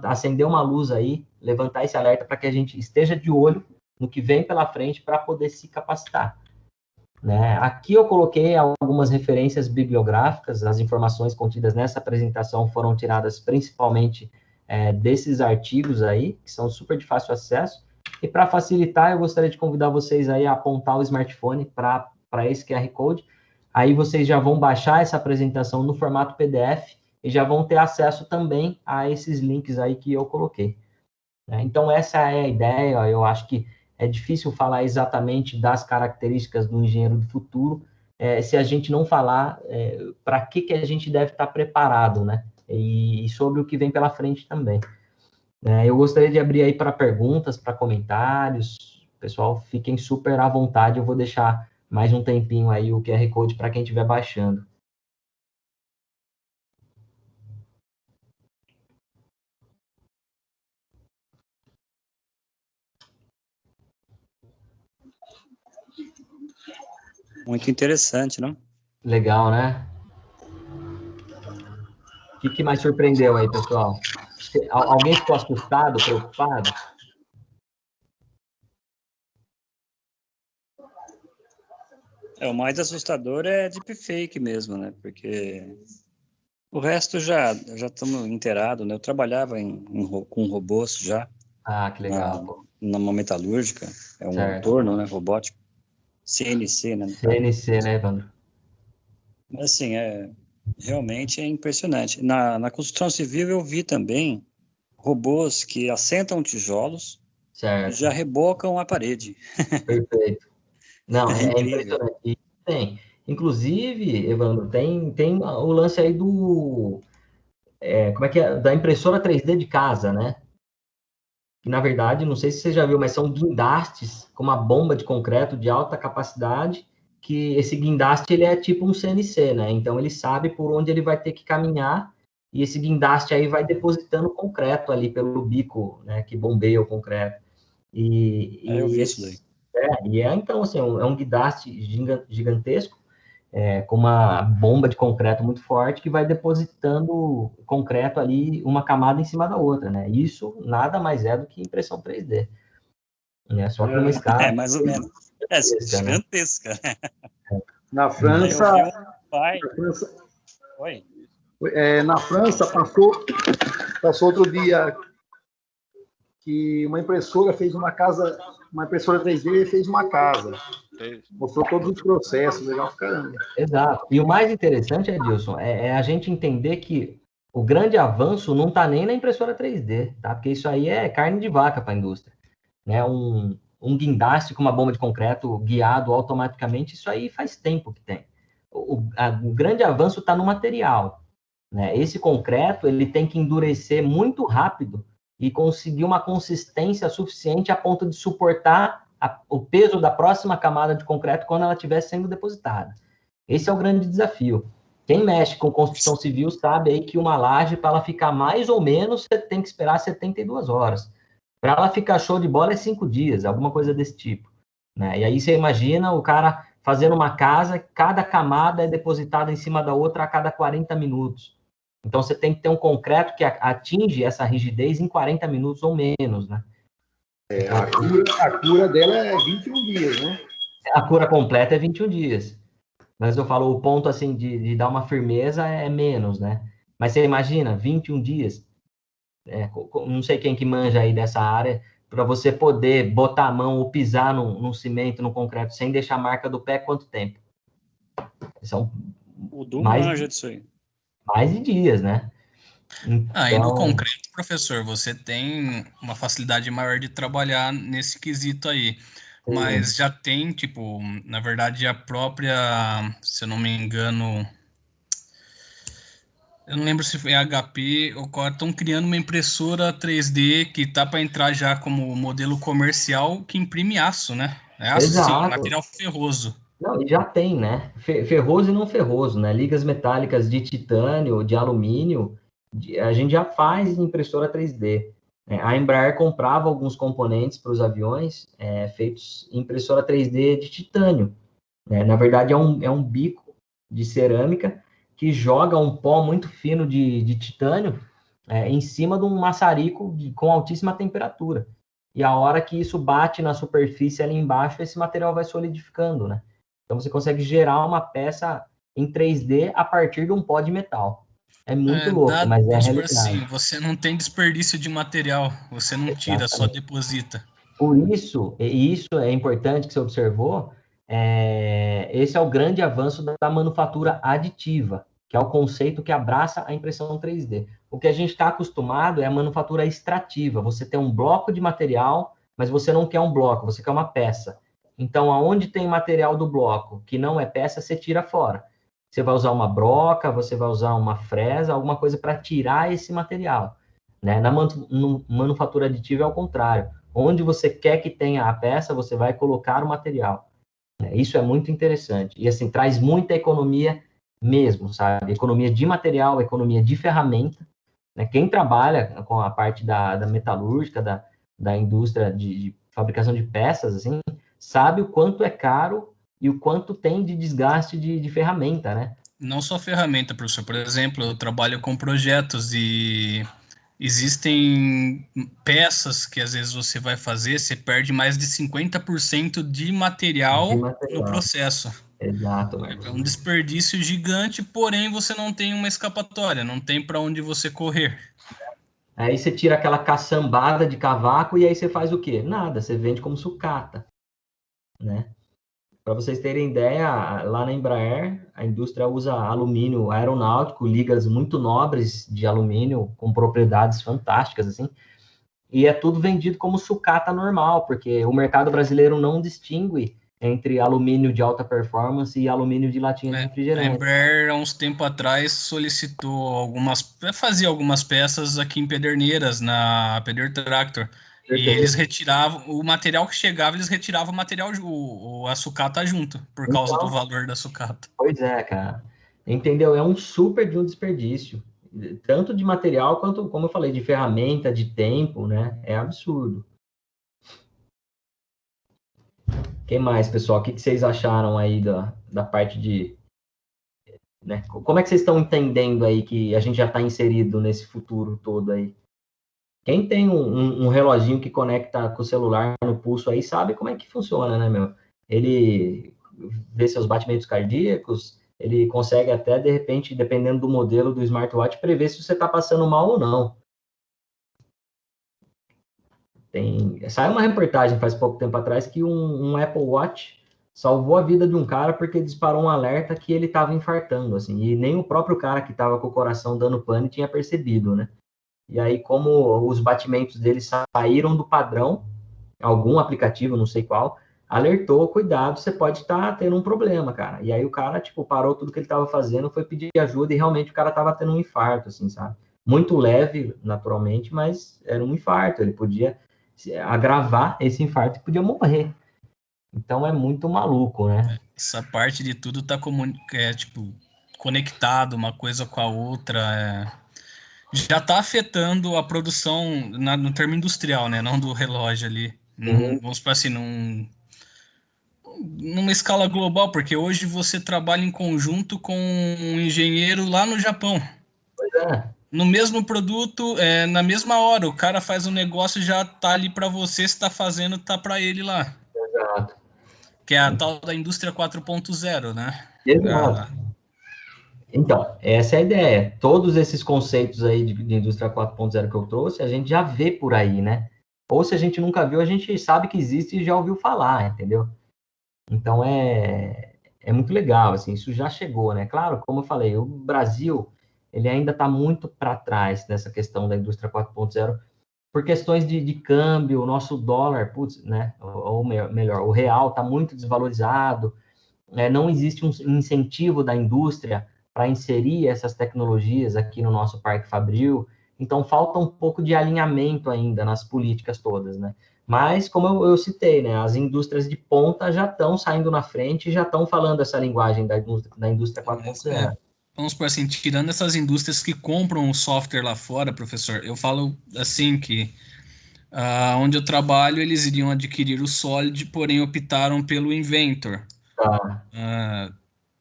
acender uma luz aí, levantar esse alerta para que a gente esteja de olho no que vem pela frente para poder se capacitar. né? Aqui eu coloquei algumas referências bibliográficas, as informações contidas nessa apresentação foram tiradas principalmente desses artigos aí, que são super de fácil acesso, e para facilitar, eu gostaria de convidar vocês aí a apontar o smartphone para esse QR Code, aí vocês já vão baixar essa apresentação no formato PDF e já vão ter acesso também a esses links aí que eu coloquei, né? Então, essa é a ideia, eu acho que é difícil falar exatamente das características do engenheiro do futuro, se a gente não falar para que a gente deve estar preparado, né? E sobre o que vem pela frente também. Eu gostaria de abrir aí para perguntas, para comentários. Pessoal, fiquem super à vontade, eu vou deixar mais um tempinho aí o QR Code para quem estiver baixando. Muito interessante, não? Legal, né? O que mais surpreendeu aí, pessoal? Alguém ficou assustado, preocupado? O mais assustador é deepfake mesmo, né? Porque o resto já estamos inteirados, né? Eu trabalhava com robôs já. Ah, que legal. Numa metalúrgica, é um certo. torno, né? Robótico. CNC, né? CNC, né, Evandro? Mas, assim, realmente é impressionante. Na construção civil eu vi também robôs que assentam tijolos e já rebocam a parede. Perfeito. Não, é incrível. impressionante. E tem. Inclusive, Evandro, tem o lance aí como é que é? Da impressora 3D de casa, né? Que, na verdade, não sei se você já viu, mas são guindastes com uma bomba de concreto de alta capacidade, que esse guindaste, ele é tipo um CNC, né? Então, ele sabe por onde ele vai ter que caminhar, e esse guindaste aí vai depositando concreto ali pelo bico, né? Que bombeia o concreto. Eu vi isso daí. Então, assim, é um guindaste gigantesco, com uma bomba de concreto muito forte que vai depositando concreto ali, uma camada em cima da outra, né? Isso nada mais é do que impressão 3D, né? Só que numa escala... mais ou menos. Gigantesca. Né? Na França... Eu vi um pai... Oi? Na França, passou outro dia que uma impressora fez uma casa, uma impressora 3D fez uma casa. Mostrou todos os processos, legal pra caramba. Exato. E o mais interessante, Edilson, é a gente entender que o grande avanço não está nem na impressora 3D, tá? Porque isso aí é carne de vaca para a indústria, né? Um guindaste com uma bomba de concreto guiado automaticamente, isso aí faz tempo que tem. O grande avanço está no material, né? Esse concreto, ele tem que endurecer muito rápido e conseguir uma consistência suficiente a ponto de suportar o peso da próxima camada de concreto quando ela estiver sendo depositada. Esse é o grande desafio. Quem mexe com construção civil sabe aí que uma laje, para ela ficar mais ou menos, você tem que esperar 72 horas. Para ela ficar show de bola é 5 dias, alguma coisa desse tipo, né? E aí você imagina o cara fazendo uma casa, cada camada é depositada em cima da outra a cada 40 minutos. Então, você tem que ter um concreto que atinge essa rigidez em 40 minutos ou menos, né? A cura dela é 21 dias, né? A cura completa é 21 dias. Mas eu falo, o ponto, assim, de dar uma firmeza é menos, né? Mas você imagina, 21 dias, não sei quem que manja aí dessa área, para você poder botar a mão ou pisar num cimento, no concreto, sem deixar a marca do pé, quanto tempo? São o Du manja disso aí. Mais de dias, né? Então... E no concreto, professor, você tem uma facilidade maior de trabalhar nesse quesito aí. Mas já tem, tipo, na verdade, a própria, se eu não me engano, eu não lembro se foi a HP ou qual, estão criando uma impressora 3D que tá para entrar já como modelo comercial que imprime aço, né? É aço, sim, material ferroso. Não, e já tem, né? Ferroso e não ferroso, né? Ligas metálicas de titânio, de alumínio, a gente já faz impressora 3D. A Embraer comprava alguns componentes para os aviões feitos em impressora 3D de titânio, né? Na verdade, é um bico de cerâmica que joga um pó muito fino de titânio em cima de um maçarico com altíssima temperatura. E a hora que isso bate na superfície ali embaixo, esse material vai solidificando, né? Então, você consegue gerar uma peça em 3D a partir de um pó de metal. É muito louco, mas é a realidade. Assim, você não tem desperdício de material, você não tira, só deposita. Por isso, e isso é importante que você observou, esse é o grande avanço da manufatura aditiva, que é o conceito que abraça a impressão 3D. O que a gente está acostumado é a manufatura extrativa. Você tem um bloco de material, mas você não quer um bloco, você quer uma peça. Então, aonde tem material do bloco que não é peça, você tira fora. Você vai usar uma broca, você vai usar uma fresa, alguma coisa para tirar esse material. Né? Na manufatura aditiva é o contrário. Onde você quer que tenha a peça, você vai colocar o material. Isso é muito interessante. E, assim, traz muita economia mesmo, sabe? Economia de material, economia de ferramenta. Né? Quem trabalha com a parte da metalúrgica, da indústria de fabricação de peças, assim, sabe o quanto é caro e o quanto tem de desgaste de ferramenta, né? Não só ferramenta, professor. Por exemplo, eu trabalho com projetos e existem peças que às vezes você vai fazer, você perde mais de 50% de material no processo. Exato. É um desperdício gigante, porém você não tem uma escapatória, não tem para onde você correr. Aí você tira aquela caçambada de cavaco e aí você faz o quê? Nada, você vende como sucata, né? Para vocês terem ideia, lá na Embraer, a indústria usa alumínio aeronáutico, ligas muito nobres de alumínio, com propriedades fantásticas, assim, e é tudo vendido como sucata normal, porque o mercado brasileiro não distingue entre alumínio de alta performance e alumínio de latinha de refrigerante. A Embraer, há uns tempos atrás, fazia algumas peças aqui em Pederneiras, na Peder Tractor. E eles retiravam, o material que chegava, eles retiravam a sucata junto, por causa do valor da sucata. Pois é, cara. Entendeu? É um super de um desperdício. Tanto de material quanto, como eu falei, de ferramenta, de tempo, né? É absurdo. Quem mais, pessoal? O que vocês acharam aí da parte de... Né? Como é que vocês estão entendendo aí que a gente já está inserido nesse futuro todo aí? Quem tem um reloginho que conecta com o celular no pulso aí sabe como é que funciona, né, meu? Ele vê seus batimentos cardíacos, ele consegue até, de repente, dependendo do modelo do smartwatch, prever se você está passando mal ou não. Saiu uma reportagem faz pouco tempo atrás que um Apple Watch salvou a vida de um cara porque disparou um alerta que ele estava infartando, assim, e nem o próprio cara que estava com o coração dando pane tinha percebido, né? E aí, como os batimentos dele saíram do padrão, algum aplicativo, não sei qual, alertou, cuidado, você pode estar tendo um problema, cara. E aí o cara, tipo, parou tudo que ele estava fazendo, foi pedir ajuda e realmente o cara estava tendo um infarto, assim, sabe? Muito leve, naturalmente, mas era um infarto. Ele podia agravar esse infarto e podia morrer. Então é muito maluco, né? Essa parte de tudo tá conectado uma coisa com a outra. Já está afetando a produção no termo industrial, né? Não do relógio ali. Vamos para assim, numa escala global, porque hoje você trabalha em conjunto com um engenheiro lá no Japão. Pois é. No mesmo produto, na mesma hora, o cara faz um negócio, já tá ali para você, se tá fazendo, tá para ele lá. Exato. Que é a tal da indústria 4.0, né? Exato. Então, essa é a ideia. Todos esses conceitos aí de indústria 4.0 que eu trouxe, a gente já vê por aí, né? Ou se a gente nunca viu, a gente sabe que existe e já ouviu falar, entendeu? Então, é muito legal, assim, isso já chegou, né? Claro, como eu falei, o Brasil, ele ainda está muito para trás nessa questão da indústria 4.0, por questões de câmbio, o nosso dólar, putz, né? Ou melhor, o real está muito desvalorizado, não existe um incentivo da indústria para inserir essas tecnologias aqui no nosso Parque Fabril, então falta um pouco de alinhamento ainda nas políticas todas, né? Mas, como eu citei, né, as indústrias de ponta já estão saindo na frente e já estão falando essa linguagem da indústria 4.0. Vamos por assim, tirando essas indústrias que compram o software lá fora, professor, eu falo assim que onde eu trabalho, eles iriam adquirir o Solid, porém optaram pelo Inventor.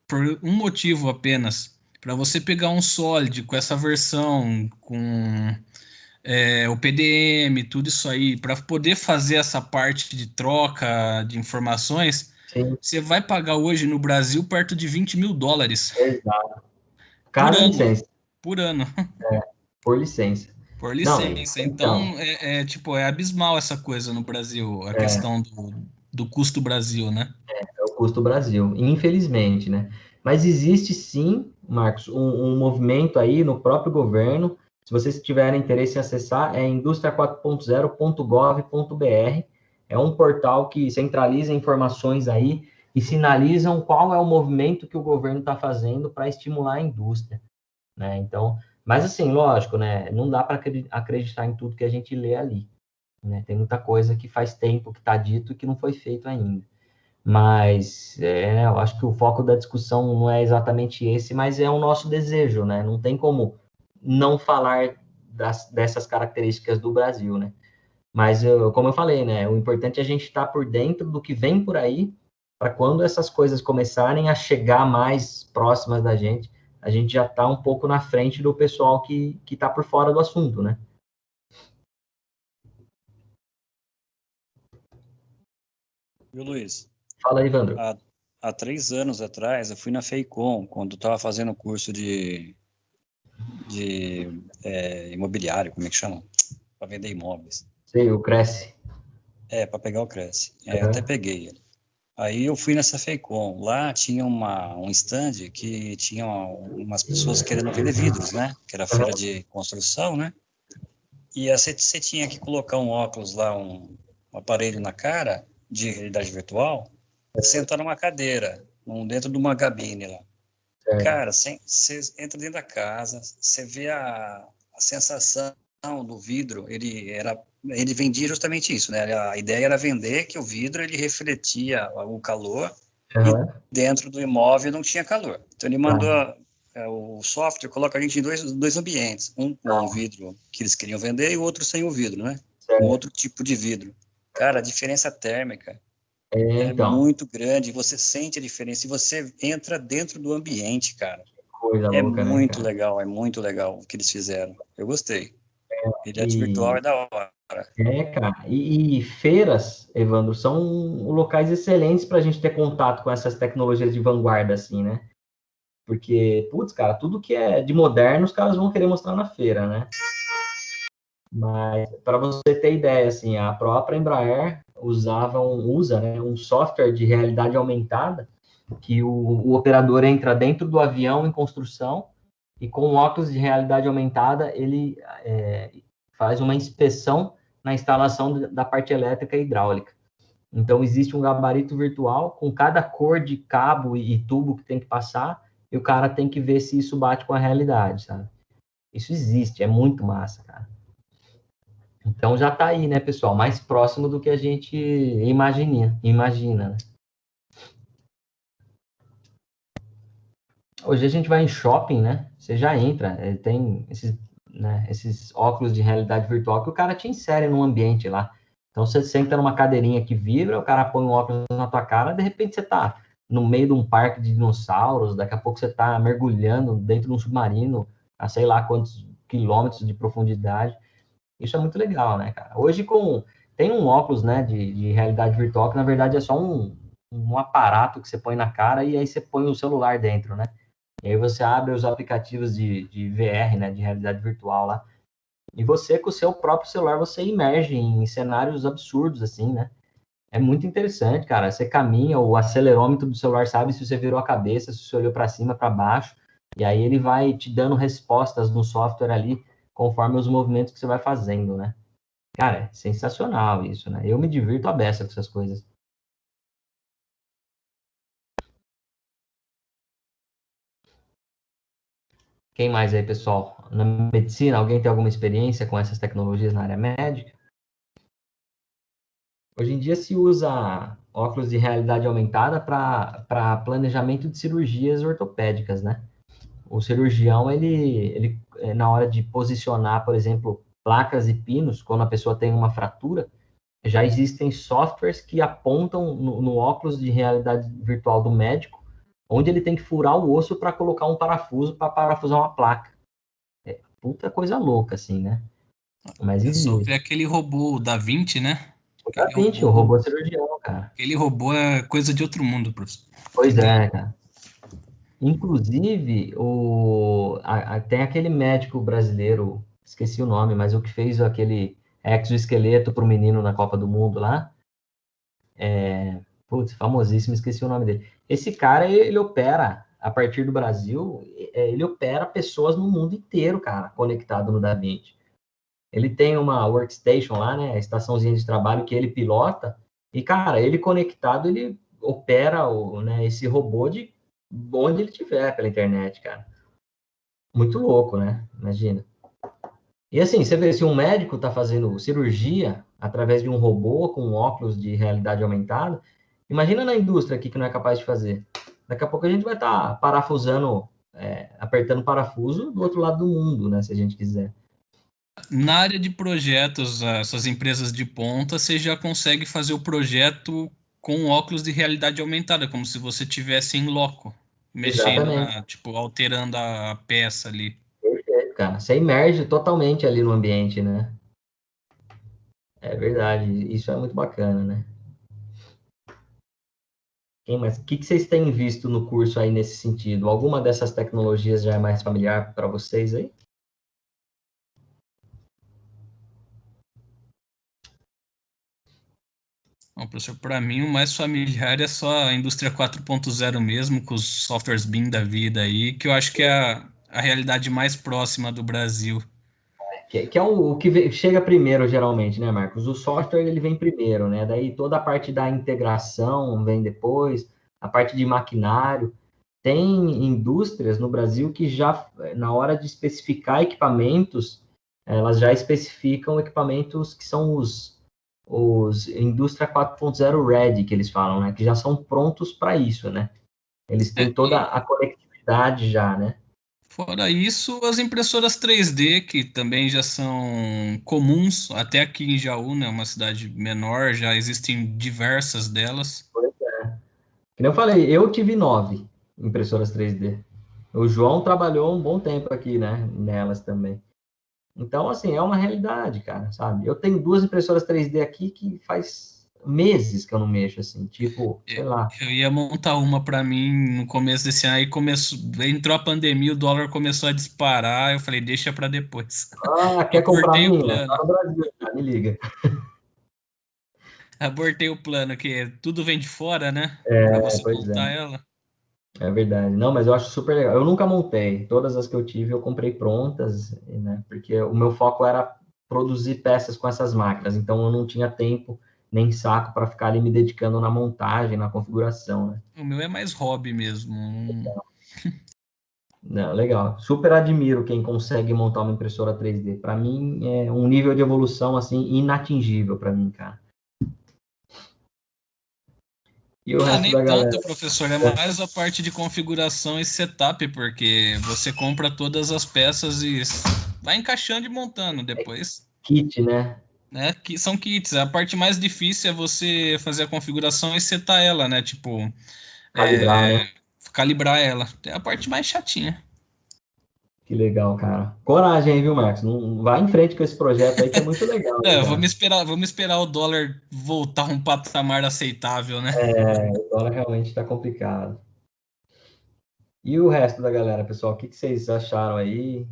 Por um motivo apenas. Para você pegar um Solid com essa versão, com o PDM, tudo isso aí, para poder fazer essa parte de troca de informações, Sim. Você vai pagar hoje no Brasil perto de $20 mil. Exato. Cada licença. Por ano. Por licença. Por licença. Não, então, é abismal essa coisa no Brasil, a questão do custo Brasil, né? É o custo Brasil, infelizmente, né? Mas existe sim, Marcos, um movimento aí no próprio governo. Se vocês tiverem interesse em acessar, é industria4.0.gov.br. É um portal que centraliza informações aí e sinalizam qual é o movimento que o governo está fazendo para estimular a indústria, né? Então, mas assim, lógico, né? Não dá para acreditar em tudo que a gente lê ali, né? Tem muita coisa que faz tempo que está dito e que não foi feito ainda. Mas eu acho que o foco da discussão não é exatamente esse, mas é o nosso desejo, né? Não tem como não falar dessas características do Brasil, né? Mas, como eu falei, né? O importante é a gente estar por dentro do que vem por aí, para quando essas coisas começarem a chegar mais próximas da gente, a gente já está um pouco na frente do pessoal que está por fora do assunto, né? Viu, Luiz? Fala aí, Evandro. Há 3 anos atrás, eu fui na FEICOM, quando estava fazendo o curso de imobiliário, como é que chama? Para vender imóveis. Sei, o Cresce. Para pegar o Cresce. Eu até peguei ele. Aí eu fui nessa FEICOM. Lá tinha um stand que tinha umas pessoas querendo vender vidros, né? Que era feira de construção, né? E você tinha que colocar um óculos lá, um aparelho na cara, de realidade virtual, sentar numa cadeira, dentro de uma cabine lá. Cara, você entra dentro da casa, você vê a sensação do vidro, ele vendia justamente isso, né? A ideia era vender que o vidro ele refletia o calor e dentro do imóvel não tinha calor. Então ele mandou o software coloca a gente em dois ambientes, um com o vidro que eles queriam vender e o outro sem o vidro, né? Um outro tipo de vidro. Cara, a diferença térmica é muito grande, você sente a diferença e você entra dentro do ambiente, cara. Coisa louca, muito né, legal, é muito legal o que eles fizeram. Eu gostei. Realidade virtual é da hora. Cara, e feiras, Evandro, são locais excelentes para a gente ter contato com essas tecnologias de vanguarda, assim, né? Porque, putz, cara, tudo que é de moderno os caras vão querer mostrar na feira, né? Mas, para você ter ideia, assim, a própria Embraer usa, né, um software de realidade aumentada que o operador entra dentro do avião em construção e com óculos de realidade aumentada ele faz uma inspeção na instalação da parte elétrica e hidráulica. Então, existe um gabarito virtual com cada cor de cabo e tubo que tem que passar, e o cara tem que ver se isso bate com a realidade, sabe? Isso existe, é muito massa, cara. Então, já tá aí, né, pessoal? Mais próximo do que a gente imagina, né? Hoje a gente vai em shopping, né? Você já entra, tem esses óculos de realidade virtual que o cara te insere num ambiente lá. Então você senta numa cadeirinha que vibra, o cara põe um óculos na tua cara, de repente você tá no meio de um parque de dinossauros, daqui a pouco você tá mergulhando dentro de um submarino a sei lá quantos quilômetros de profundidade. Isso é muito legal, né, cara? Hoje tem um óculos, né, de realidade virtual que na verdade é só um aparato que você põe na cara e aí você põe o celular dentro, né? E aí você abre os aplicativos de VR, né, de realidade virtual lá, e você, com o seu próprio celular, você imerge em cenários absurdos, assim, né? É muito interessante, cara. Você caminha, o acelerômetro do celular sabe se você virou a cabeça, se você olhou para cima, para baixo, e aí ele vai te dando respostas no software ali, conforme os movimentos que você vai fazendo, né? Cara, é sensacional isso, né? Eu me divirto a beça com essas coisas. Quem mais aí, pessoal? Na medicina, alguém tem alguma experiência com essas tecnologias na área médica? Hoje em dia se usa óculos de realidade aumentada para planejamento de cirurgias ortopédicas, né? O cirurgião, ele na hora de posicionar, por exemplo, placas e pinos, quando a pessoa tem uma fratura, já existem softwares que apontam no óculos de realidade virtual do médico, onde ele tem que furar o osso para colocar um parafuso para parafusar uma placa. Puta coisa louca, assim, né? Mas existe. Só ver aquele robô, o Da Vinci, né? O Da Vinci, o robô cirurgião, cara. Aquele robô é coisa de outro mundo, professor. Pois é, cara. Inclusive, tem aquele médico brasileiro, esqueci o nome, mas o que fez aquele exoesqueleto para o menino na Copa do Mundo lá, famosíssimo, esqueci o nome dele. Esse cara, ele opera, a partir do Brasil, ele opera pessoas no mundo inteiro, cara, conectado no Da Vinci. Ele tem uma workstation lá, né, a estaçãozinha de trabalho que ele pilota, e, cara, ele conectado, ele opera esse robô de onde ele estiver pela internet, cara. Muito louco, né? Imagina. E assim, você vê, se um médico está fazendo cirurgia através de um robô com óculos de realidade aumentada, imagina na indústria aqui que não é capaz de fazer. Daqui a pouco a gente vai estar parafusando, apertando parafuso do outro lado do mundo, né? Se a gente quiser. Na área de projetos, essas empresas de ponta, você já consegue fazer o projeto com óculos de realidade aumentada, como se você tivesse em loco, mexendo, alterando a peça ali. Perfeito, cara. Você imerge totalmente ali no ambiente, né? É verdade. Isso é muito bacana, né? O que vocês têm visto no curso aí nesse sentido? Alguma dessas tecnologias já é mais familiar para vocês aí? Bom, professor, para mim o mais familiar é só a indústria 4.0 mesmo, com os softwares BIM da vida aí, que eu acho que é a realidade mais próxima do Brasil. Que é o que chega primeiro, geralmente, né, Marcos? O software, ele vem primeiro, né? Daí toda a parte da integração vem depois, a parte de maquinário. Tem indústrias no Brasil que já, na hora de especificar equipamentos, elas já especificam equipamentos que são os indústria 4.0 ready, que eles falam, né? Que já são prontos para isso, né? Eles têm toda a conectividade já, né? Fora isso, as impressoras 3D, que também já são comuns, até aqui em Jaú, né, uma cidade menor, já existem diversas delas. Pois é. Como eu falei, eu tive 9 impressoras 3D. O João trabalhou um bom tempo aqui, né, nelas também. Então, assim, é uma realidade, cara, sabe? Eu tenho 2 impressoras 3D aqui que faz meses que eu não mexo, assim, tipo, sei lá. Eu ia montar uma para mim no começo desse ano, aí entrou a pandemia, o dólar começou a disparar, eu falei, deixa para depois. Ah, quer comprar minha? Tá no Brasil, já, me liga. Abortei o plano, que tudo vem de fora, né? Para você montar ela. É verdade. Não, mas eu acho super legal. Eu nunca montei. Todas as que eu tive, eu comprei prontas, né? Porque o meu foco era produzir peças com essas máquinas. Então, eu não tinha tempo nem saco para ficar ali me dedicando na montagem, na configuração, né? O meu é mais hobby mesmo. Não, legal. Super admiro quem consegue montar uma impressora 3D. Para mim, é um nível de evolução, assim, inatingível para mim, cara. E o resto nem da galera? Tanto, professor, é mais a parte de configuração e setup, porque você compra todas as peças e vai encaixando e montando depois. Kit, né? Que são kits. A parte mais difícil é você fazer a configuração e setar ela, né? Tipo, calibrar, né? Calibrar ela. É a parte mais chatinha. Que legal, cara. Coragem, viu, Marcos? Não vai em frente com esse projeto aí que é muito legal. Vamos esperar o dólar voltar a um patamar aceitável, né? O dólar realmente está complicado. E o resto da galera, pessoal, o que vocês acharam aí?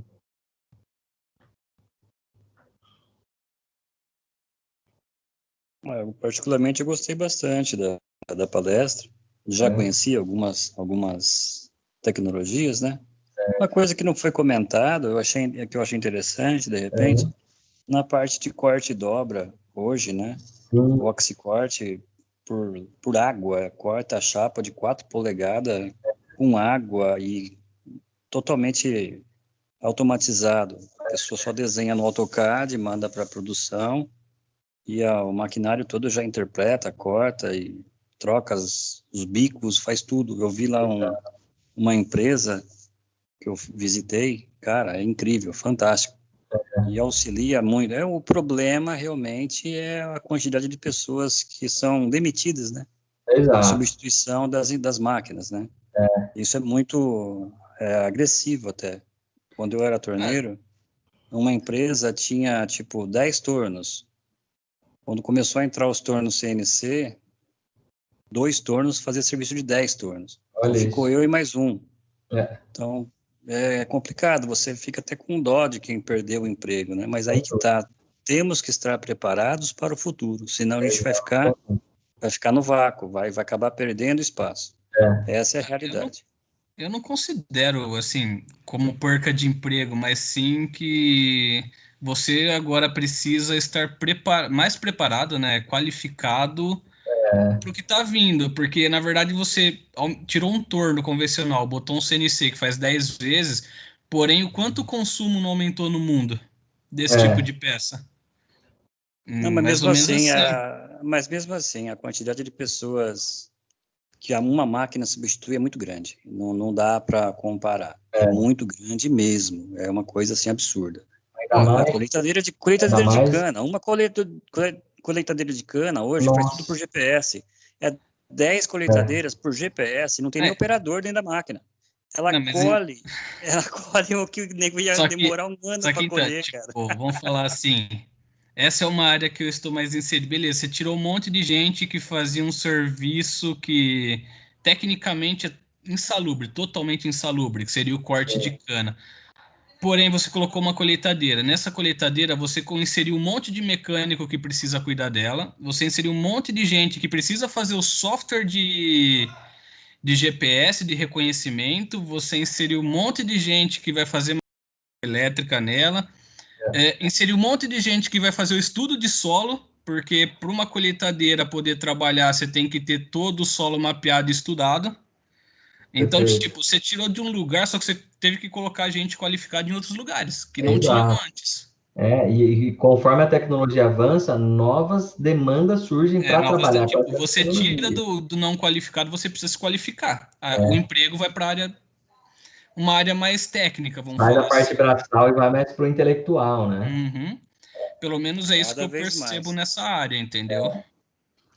Particularmente, eu gostei bastante da palestra. Já conhecia algumas tecnologias, né? Uma coisa que não foi comentada, que eu achei interessante, de repente, na parte de corte e dobra, hoje, né? O oxicorte por água, corta a chapa de 4 polegadas com água e totalmente automatizado. A pessoa só desenha no AutoCAD, manda para a produção e o maquinário todo já interpreta, corta e troca os bicos, faz tudo. Eu vi lá uma empresa que eu visitei, cara, é incrível, fantástico. E auxilia muito. O problema realmente é a quantidade de pessoas que são demitidas, né? Exato. A substituição das máquinas, né? Isso é muito agressivo até. Quando eu era torneiro, uma empresa tinha, tipo, 10 turnos. Quando começou a entrar os turnos CNC, 2 turnos fazia serviço de 10 turnos. Então, ficou eu e mais um. Então, é complicado, você fica até com dó de quem perdeu o emprego, né? Mas aí que tá, temos que estar preparados para o futuro, senão a gente vai ficar no vácuo, vai acabar perdendo espaço. Essa é a realidade. Eu não considero, assim, como perca de emprego, mas sim que você agora precisa estar mais preparado, né, qualificado para o que está vindo, porque, na verdade, você tirou um torno convencional, botou um CNC que faz 10 vezes, porém, o quanto o consumo não aumentou no mundo desse tipo de peça? Não, mas mesmo assim, a quantidade de pessoas que uma máquina substitui é muito grande. Não dá para comparar. É muito grande mesmo. É uma coisa assim absurda. Colheitadeira de cana. Uma colheitadeira de cana hoje faz tudo por GPS. É 10 colheitadeiras por GPS. Não tem nem operador dentro da máquina. Ela colhe o que o nego ia demorar um ano para colher, cara. Vamos falar assim. Essa é uma área que eu estou mais inserido. Beleza, você tirou um monte de gente que fazia um serviço que tecnicamente é insalubre, totalmente insalubre, que seria o corte de cana. Porém, você colocou uma colheitadeira. Nessa colheitadeira, você inseriu um monte de mecânico que precisa cuidar dela. Você inseriu um monte de gente que precisa fazer o software de GPS, de reconhecimento. Você inseriu um monte de gente que vai fazer elétrica nela. Inserir um monte de gente que vai fazer o estudo de solo, porque para uma colheitadeira poder trabalhar, você tem que ter todo o solo mapeado e estudado. Então, tipo, você tirou de um lugar, só que você teve que colocar gente qualificada em outros lugares, que não tinha antes. E conforme a tecnologia avança, novas demandas surgem para trabalhar. Tipo, você tira do não qualificado, você precisa se qualificar. O emprego vai para uma área mais técnica, vamos falar. Sai da parte braçal e vai mais para o intelectual, né? Uhum. Pelo menos é isso que eu percebo nessa área, entendeu?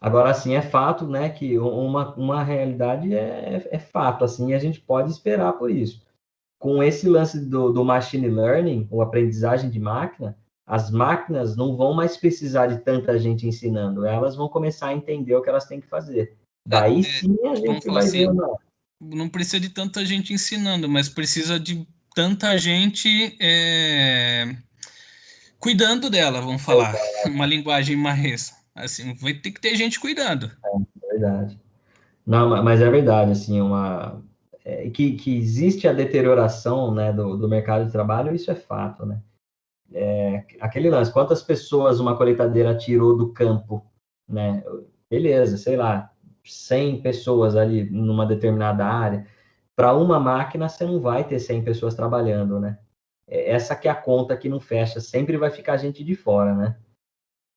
Agora, assim, é fato, né, que uma realidade é fato, assim, e a gente pode esperar por isso. Com esse lance do machine learning, ou aprendizagem de máquina, as máquinas não vão mais precisar de tanta gente ensinando, elas vão começar a entender o que elas têm que fazer. Daí sim a gente vai ver uma... Não precisa de tanta gente ensinando, mas precisa de tanta gente cuidando dela, vamos falar. Uma linguagem mais... Assim, vai ter que ter gente cuidando. É verdade. Não, mas é verdade, assim, que existe a deterioração, né, do mercado de trabalho, isso é fato, né? Aquele lance, quantas pessoas uma colheitadeira tirou do campo, né? Beleza, sei lá, 100 pessoas ali numa determinada área. Para uma máquina, você não vai ter 100 pessoas trabalhando, né? Essa que é a conta que não fecha, sempre vai ficar gente de fora, né?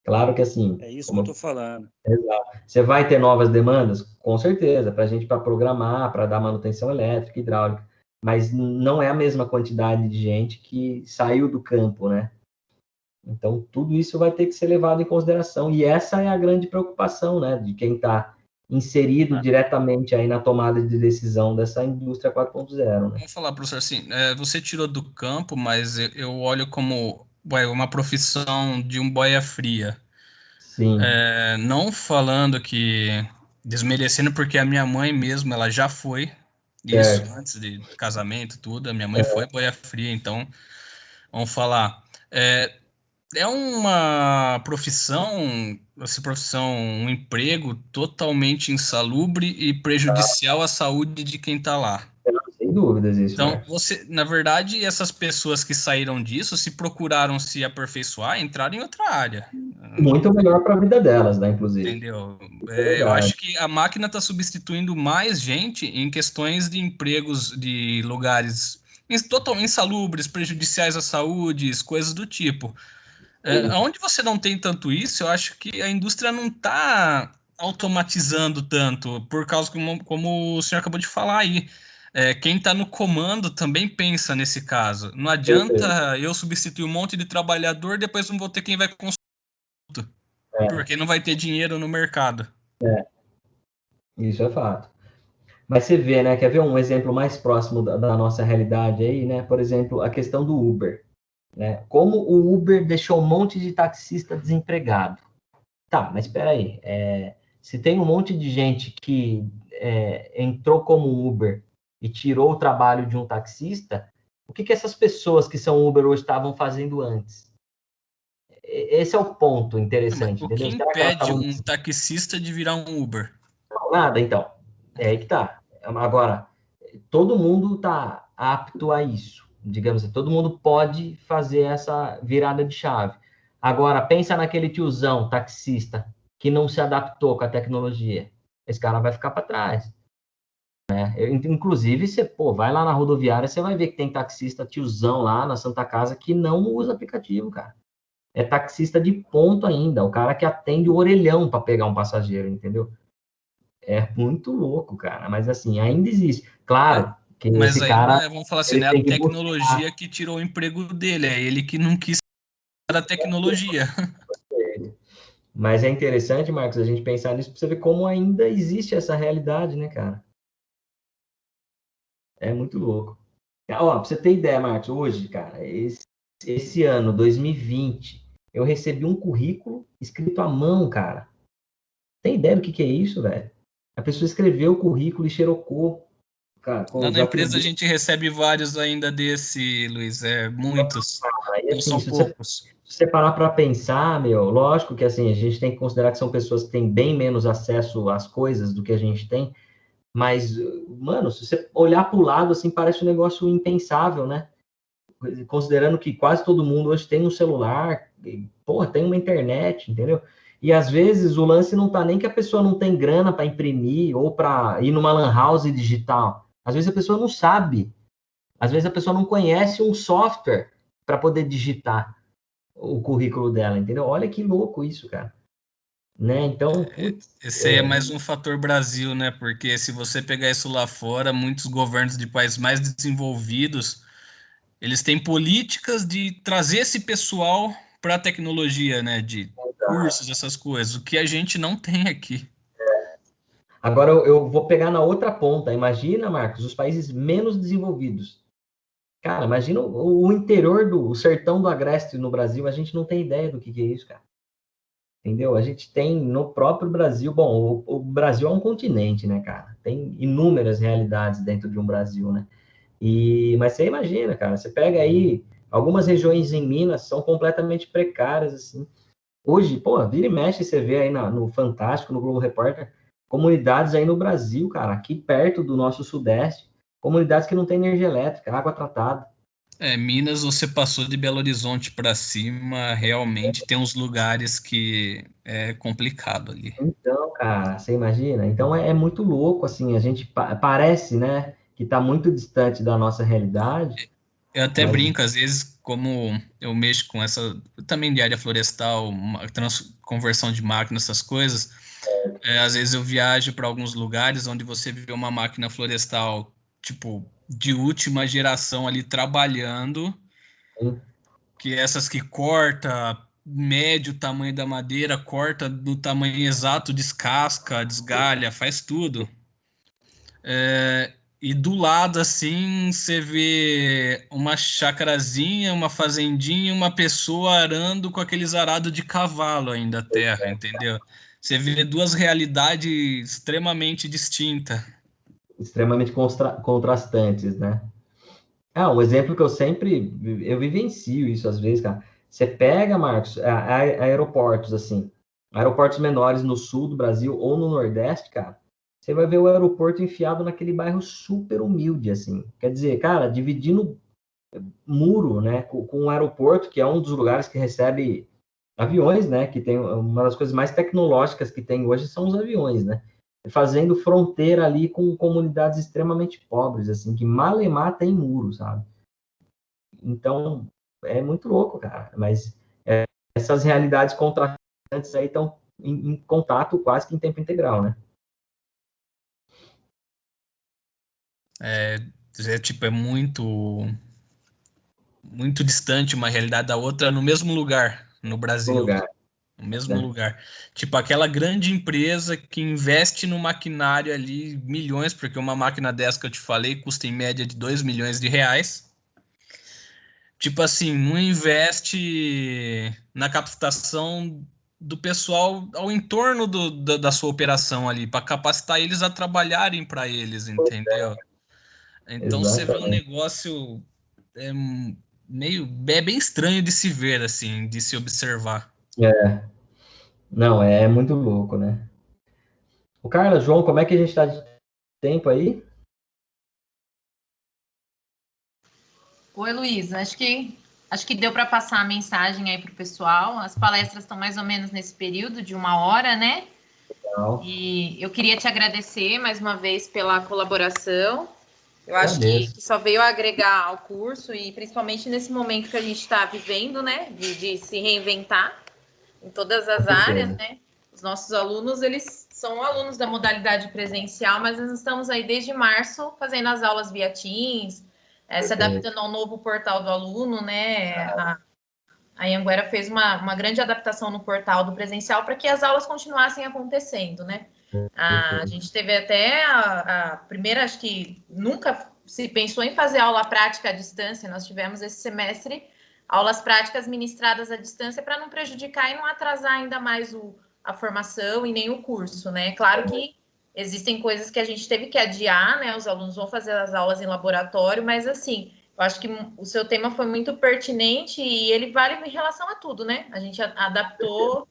Claro que assim... É isso que eu estou falando. Exato. Você vai ter novas demandas? Com certeza, para a gente para programar, para dar manutenção elétrica, hidráulica, mas não é a mesma quantidade de gente que saiu do campo, né? Então, tudo isso vai ter que ser levado em consideração, e essa é a grande preocupação, né, de quem está inserido diretamente aí na tomada de decisão dessa indústria 4.0, né? Vamos falar, professor, assim, você tirou do campo, mas eu olho como uma profissão de um boia fria. Sim. Não falando que... Desmerecendo, porque a minha mãe mesmo, ela já foi isso, antes de casamento, tudo. A minha mãe foi boia fria, então, vamos falar... É uma profissão, um emprego totalmente insalubre e prejudicial à saúde de quem está lá. Sem dúvidas isso. Então, na verdade, essas pessoas que saíram disso, se procuraram se aperfeiçoar, entraram em outra área. Muito melhor para a vida delas, né, inclusive. Entendeu? Eu acho que a máquina está substituindo mais gente em questões de empregos de lugares totalmente insalubres, prejudiciais à saúde, coisas do tipo. Onde você não tem tanto isso, eu acho que a indústria não está automatizando tanto, por causa como o senhor acabou de falar aí. Quem está no comando também pensa nesse caso. Não adianta eu substituir um monte de trabalhador, depois não vou ter quem vai construir, porque não vai ter dinheiro no mercado. Isso é fato. Mas você vê, né? Quer ver um exemplo mais próximo da nossa realidade aí, né? Por exemplo, a questão do Uber. né? Como o Uber deixou um monte de taxista desempregado. Tá, mas espera aí. Se tem um monte de gente que entrou como Uber e tirou o trabalho de um taxista, o que essas pessoas que são Uber hoje estavam fazendo antes? Esse é o ponto interessante, o entendeu? que impede um taxista de virar um Uber? Não, nada, então. É aí que tá. Agora, todo mundo tá apto a isso. Digamos assim, todo mundo pode fazer essa virada de chave. Agora, pensa naquele tiozão taxista que não se adaptou com a tecnologia. Esse cara vai ficar para trás. Né? Inclusive, você vai lá na rodoviária, você vai ver que tem taxista tiozão lá na Santa Casa que não usa aplicativo, cara. É taxista de ponto ainda, o cara que atende o orelhão para pegar um passageiro, entendeu? É muito louco, cara. Mas assim, ainda existe. Claro que mas esse aí, cara. vamos falar assim, né? A tecnologia que tirou o emprego dele, é ele que não quis a tecnologia. Mas é interessante, Marcos, a gente pensar nisso para você ver como ainda existe essa realidade, né, cara? É muito louco. Ó, pra você ter ideia, Marcos, hoje, cara, esse ano, 2020, eu recebi um currículo escrito à mão, cara. Tem ideia do que é isso, velho? A pessoa escreveu o currículo e xerocou, cara, com Lá os na empresa a atributos. gente recebe vários ainda desse, Luiz, muitos. Aí, Não assim, são poucos. Se você parar para pensar, lógico que assim, a gente tem que considerar que são pessoas que têm bem menos acesso às coisas do que a gente tem, mas, mano, se você olhar para o lado, assim, parece um negócio impensável, né? Considerando que quase todo mundo hoje tem um celular, tem uma internet, entendeu? E às vezes o lance não tá nem que a pessoa não tem grana para imprimir ou para ir numa lan house digital. Às vezes a pessoa não sabe. Às vezes a pessoa não conhece um software para poder digitar o currículo dela, entendeu? Olha que louco isso, cara. Né? Então, esse aí é mais um fator Brasil, né? Porque se você pegar isso lá fora, muitos governos de países mais desenvolvidos, eles têm políticas de trazer esse pessoal para a tecnologia, né? De cursos, essas coisas, o que a gente não tem aqui. Agora eu vou pegar na outra ponta. Imagina, Marcos, os países menos desenvolvidos. Cara, imagina o interior o sertão do Agreste no Brasil, a gente não tem ideia do que é isso, cara. Entendeu? A gente tem no próprio Brasil, bom, o Brasil é um continente, né, cara? Tem inúmeras realidades dentro de um Brasil, né? Mas você imagina, cara, você pega aí, algumas regiões em Minas são completamente precárias, assim. Hoje, vira e mexe, você vê aí no Fantástico, no Globo Repórter, comunidades aí no Brasil, cara, aqui perto do nosso Sudeste, comunidades que não têm energia elétrica, água tratada. Minas, você passou de Belo Horizonte para cima, realmente tem uns lugares que é complicado ali. Então, cara, você imagina? Então é muito louco, assim, a gente parece, né, que está muito distante da nossa realidade. Eu até brinco, às vezes, como eu mexo com essa, também de área florestal, conversão de máquina, essas coisas, às vezes eu viajo para alguns lugares onde você vê uma máquina florestal, tipo, de última geração ali trabalhando, que essas que corta, mede o tamanho da madeira, corta do tamanho exato, descasca, desgalha, faz tudo. E do lado, assim, você vê uma chacrazinha, uma fazendinha, uma pessoa arando com aqueles arados de cavalo ainda a terra, entendeu? Você vê duas realidades extremamente distintas. Extremamente contrastantes, né? Um exemplo que eu vivencio isso às vezes, cara. Você pega, Marcos, aeroportos, assim, aeroportos menores no sul do Brasil ou no Nordeste, cara, você vai ver o aeroporto enfiado naquele bairro super humilde, assim. Quer dizer, cara, dividindo muro, né, com um aeroporto, que é um dos lugares que recebe aviões, né, que tem uma das coisas mais tecnológicas que tem hoje são os aviões, né, fazendo fronteira ali com comunidades extremamente pobres, assim, que malemar tem muro, sabe? Então, é muito louco, cara, mas essas realidades contrastantes aí estão em contato quase que em tempo integral, né? Tipo, é muito distante uma realidade da outra no mesmo lugar, no Brasil. No mesmo lugar. Tipo, aquela grande empresa que investe no maquinário ali milhões, porque uma máquina dessa que eu te falei custa em média de 2 milhões de reais. tipo assim, não investe na capacitação do pessoal ao entorno da sua operação ali, para capacitar eles a trabalharem para eles, entendeu? Então você vê um negócio é bem estranho de se ver, assim, de se observar. Não, é muito louco, né? O Carla, João, como é que a gente está de tempo aí? Oi, Luísa. Acho que deu para passar a mensagem aí para o pessoal. As palestras estão mais ou menos nesse período de 1 hora, né? Não. E eu queria te agradecer mais uma vez pela colaboração. Eu acho Agradeço. que só veio agregar ao curso e principalmente nesse momento que a gente está vivendo, né? De se reinventar em todas as áreas, né? Os nossos alunos, eles são alunos da modalidade presencial, mas nós estamos aí desde março fazendo as aulas via Teams, se adaptando ao novo portal do aluno, né? A Anhanguera fez uma grande adaptação no portal do presencial para que as aulas continuassem acontecendo, né? A gente teve até a primeira, acho que nunca se pensou em fazer aula prática à distância. Nós tivemos esse semestre aulas práticas ministradas à distância para não prejudicar e não atrasar ainda mais a formação e nem o curso, né? Claro que existem coisas que a gente teve que adiar, né? Os alunos vão fazer as aulas em laboratório, mas assim, eu acho que o seu tema foi muito pertinente e ele vale em relação a tudo, né? A gente adaptou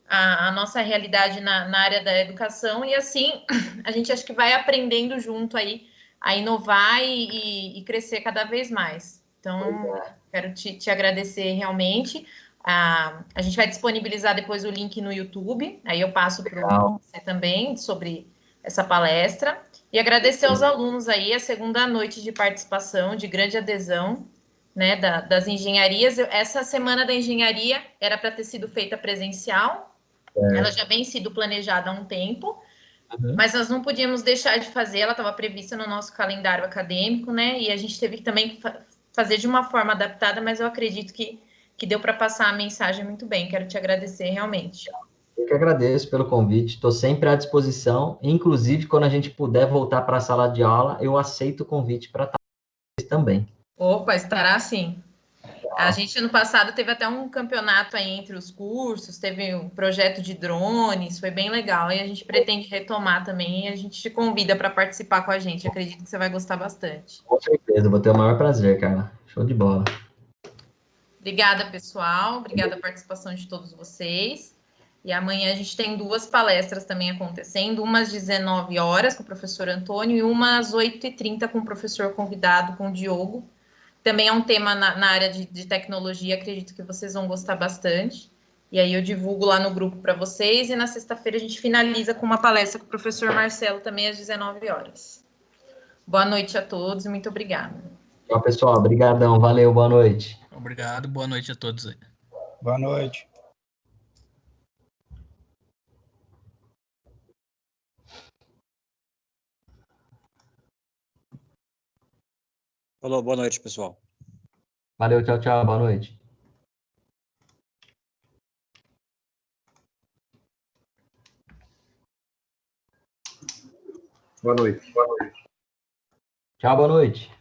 a nossa realidade na área da educação e assim a gente acho que vai aprendendo junto aí a inovar e crescer cada vez mais. Então, quero te agradecer realmente. A gente vai disponibilizar depois o link no YouTube, aí eu passo para você também sobre essa palestra. E agradecer aos alunos aí a segunda noite de participação, de grande adesão, né, das engenharias. Essa semana da engenharia era para ter sido feita presencial, ela já vem sido planejada há um tempo, mas nós não podíamos deixar de fazer, ela estava prevista no nosso calendário acadêmico, né? E a gente teve que também fazer de uma forma adaptada, mas eu acredito que deu para passar a mensagem muito bem. Quero te agradecer realmente. Eu que agradeço pelo convite, estou sempre à disposição, inclusive quando a gente puder voltar para a sala de aula, eu aceito o convite para estar também. Opa, estará sim. A gente, ano passado, teve até um campeonato aí entre os cursos, teve um projeto de drones, foi bem legal. E a gente pretende retomar também e a gente te convida para participar com a gente. Acredito que você vai gostar bastante. Com certeza, vou ter o maior prazer, Carla. Show de bola. Obrigada, pessoal. Obrigada a participação de todos vocês. E amanhã a gente tem 2 palestras também acontecendo, uma às 19 horas com o professor Antônio e uma às 8h30 com o professor convidado, com o Diogo. Também é um tema na área de tecnologia, acredito que vocês vão gostar bastante. E aí eu divulgo lá no grupo para vocês e na sexta-feira a gente finaliza com uma palestra com o professor Marcelo também às 19 horas. Boa noite a todos e muito obrigada. Tchau, pessoal. Obrigadão. Valeu. Boa noite. Obrigado. Boa noite a todos aí. Boa noite. Falou, boa noite, pessoal. Valeu, tchau, tchau. Boa noite. Boa noite. Tchau, boa noite.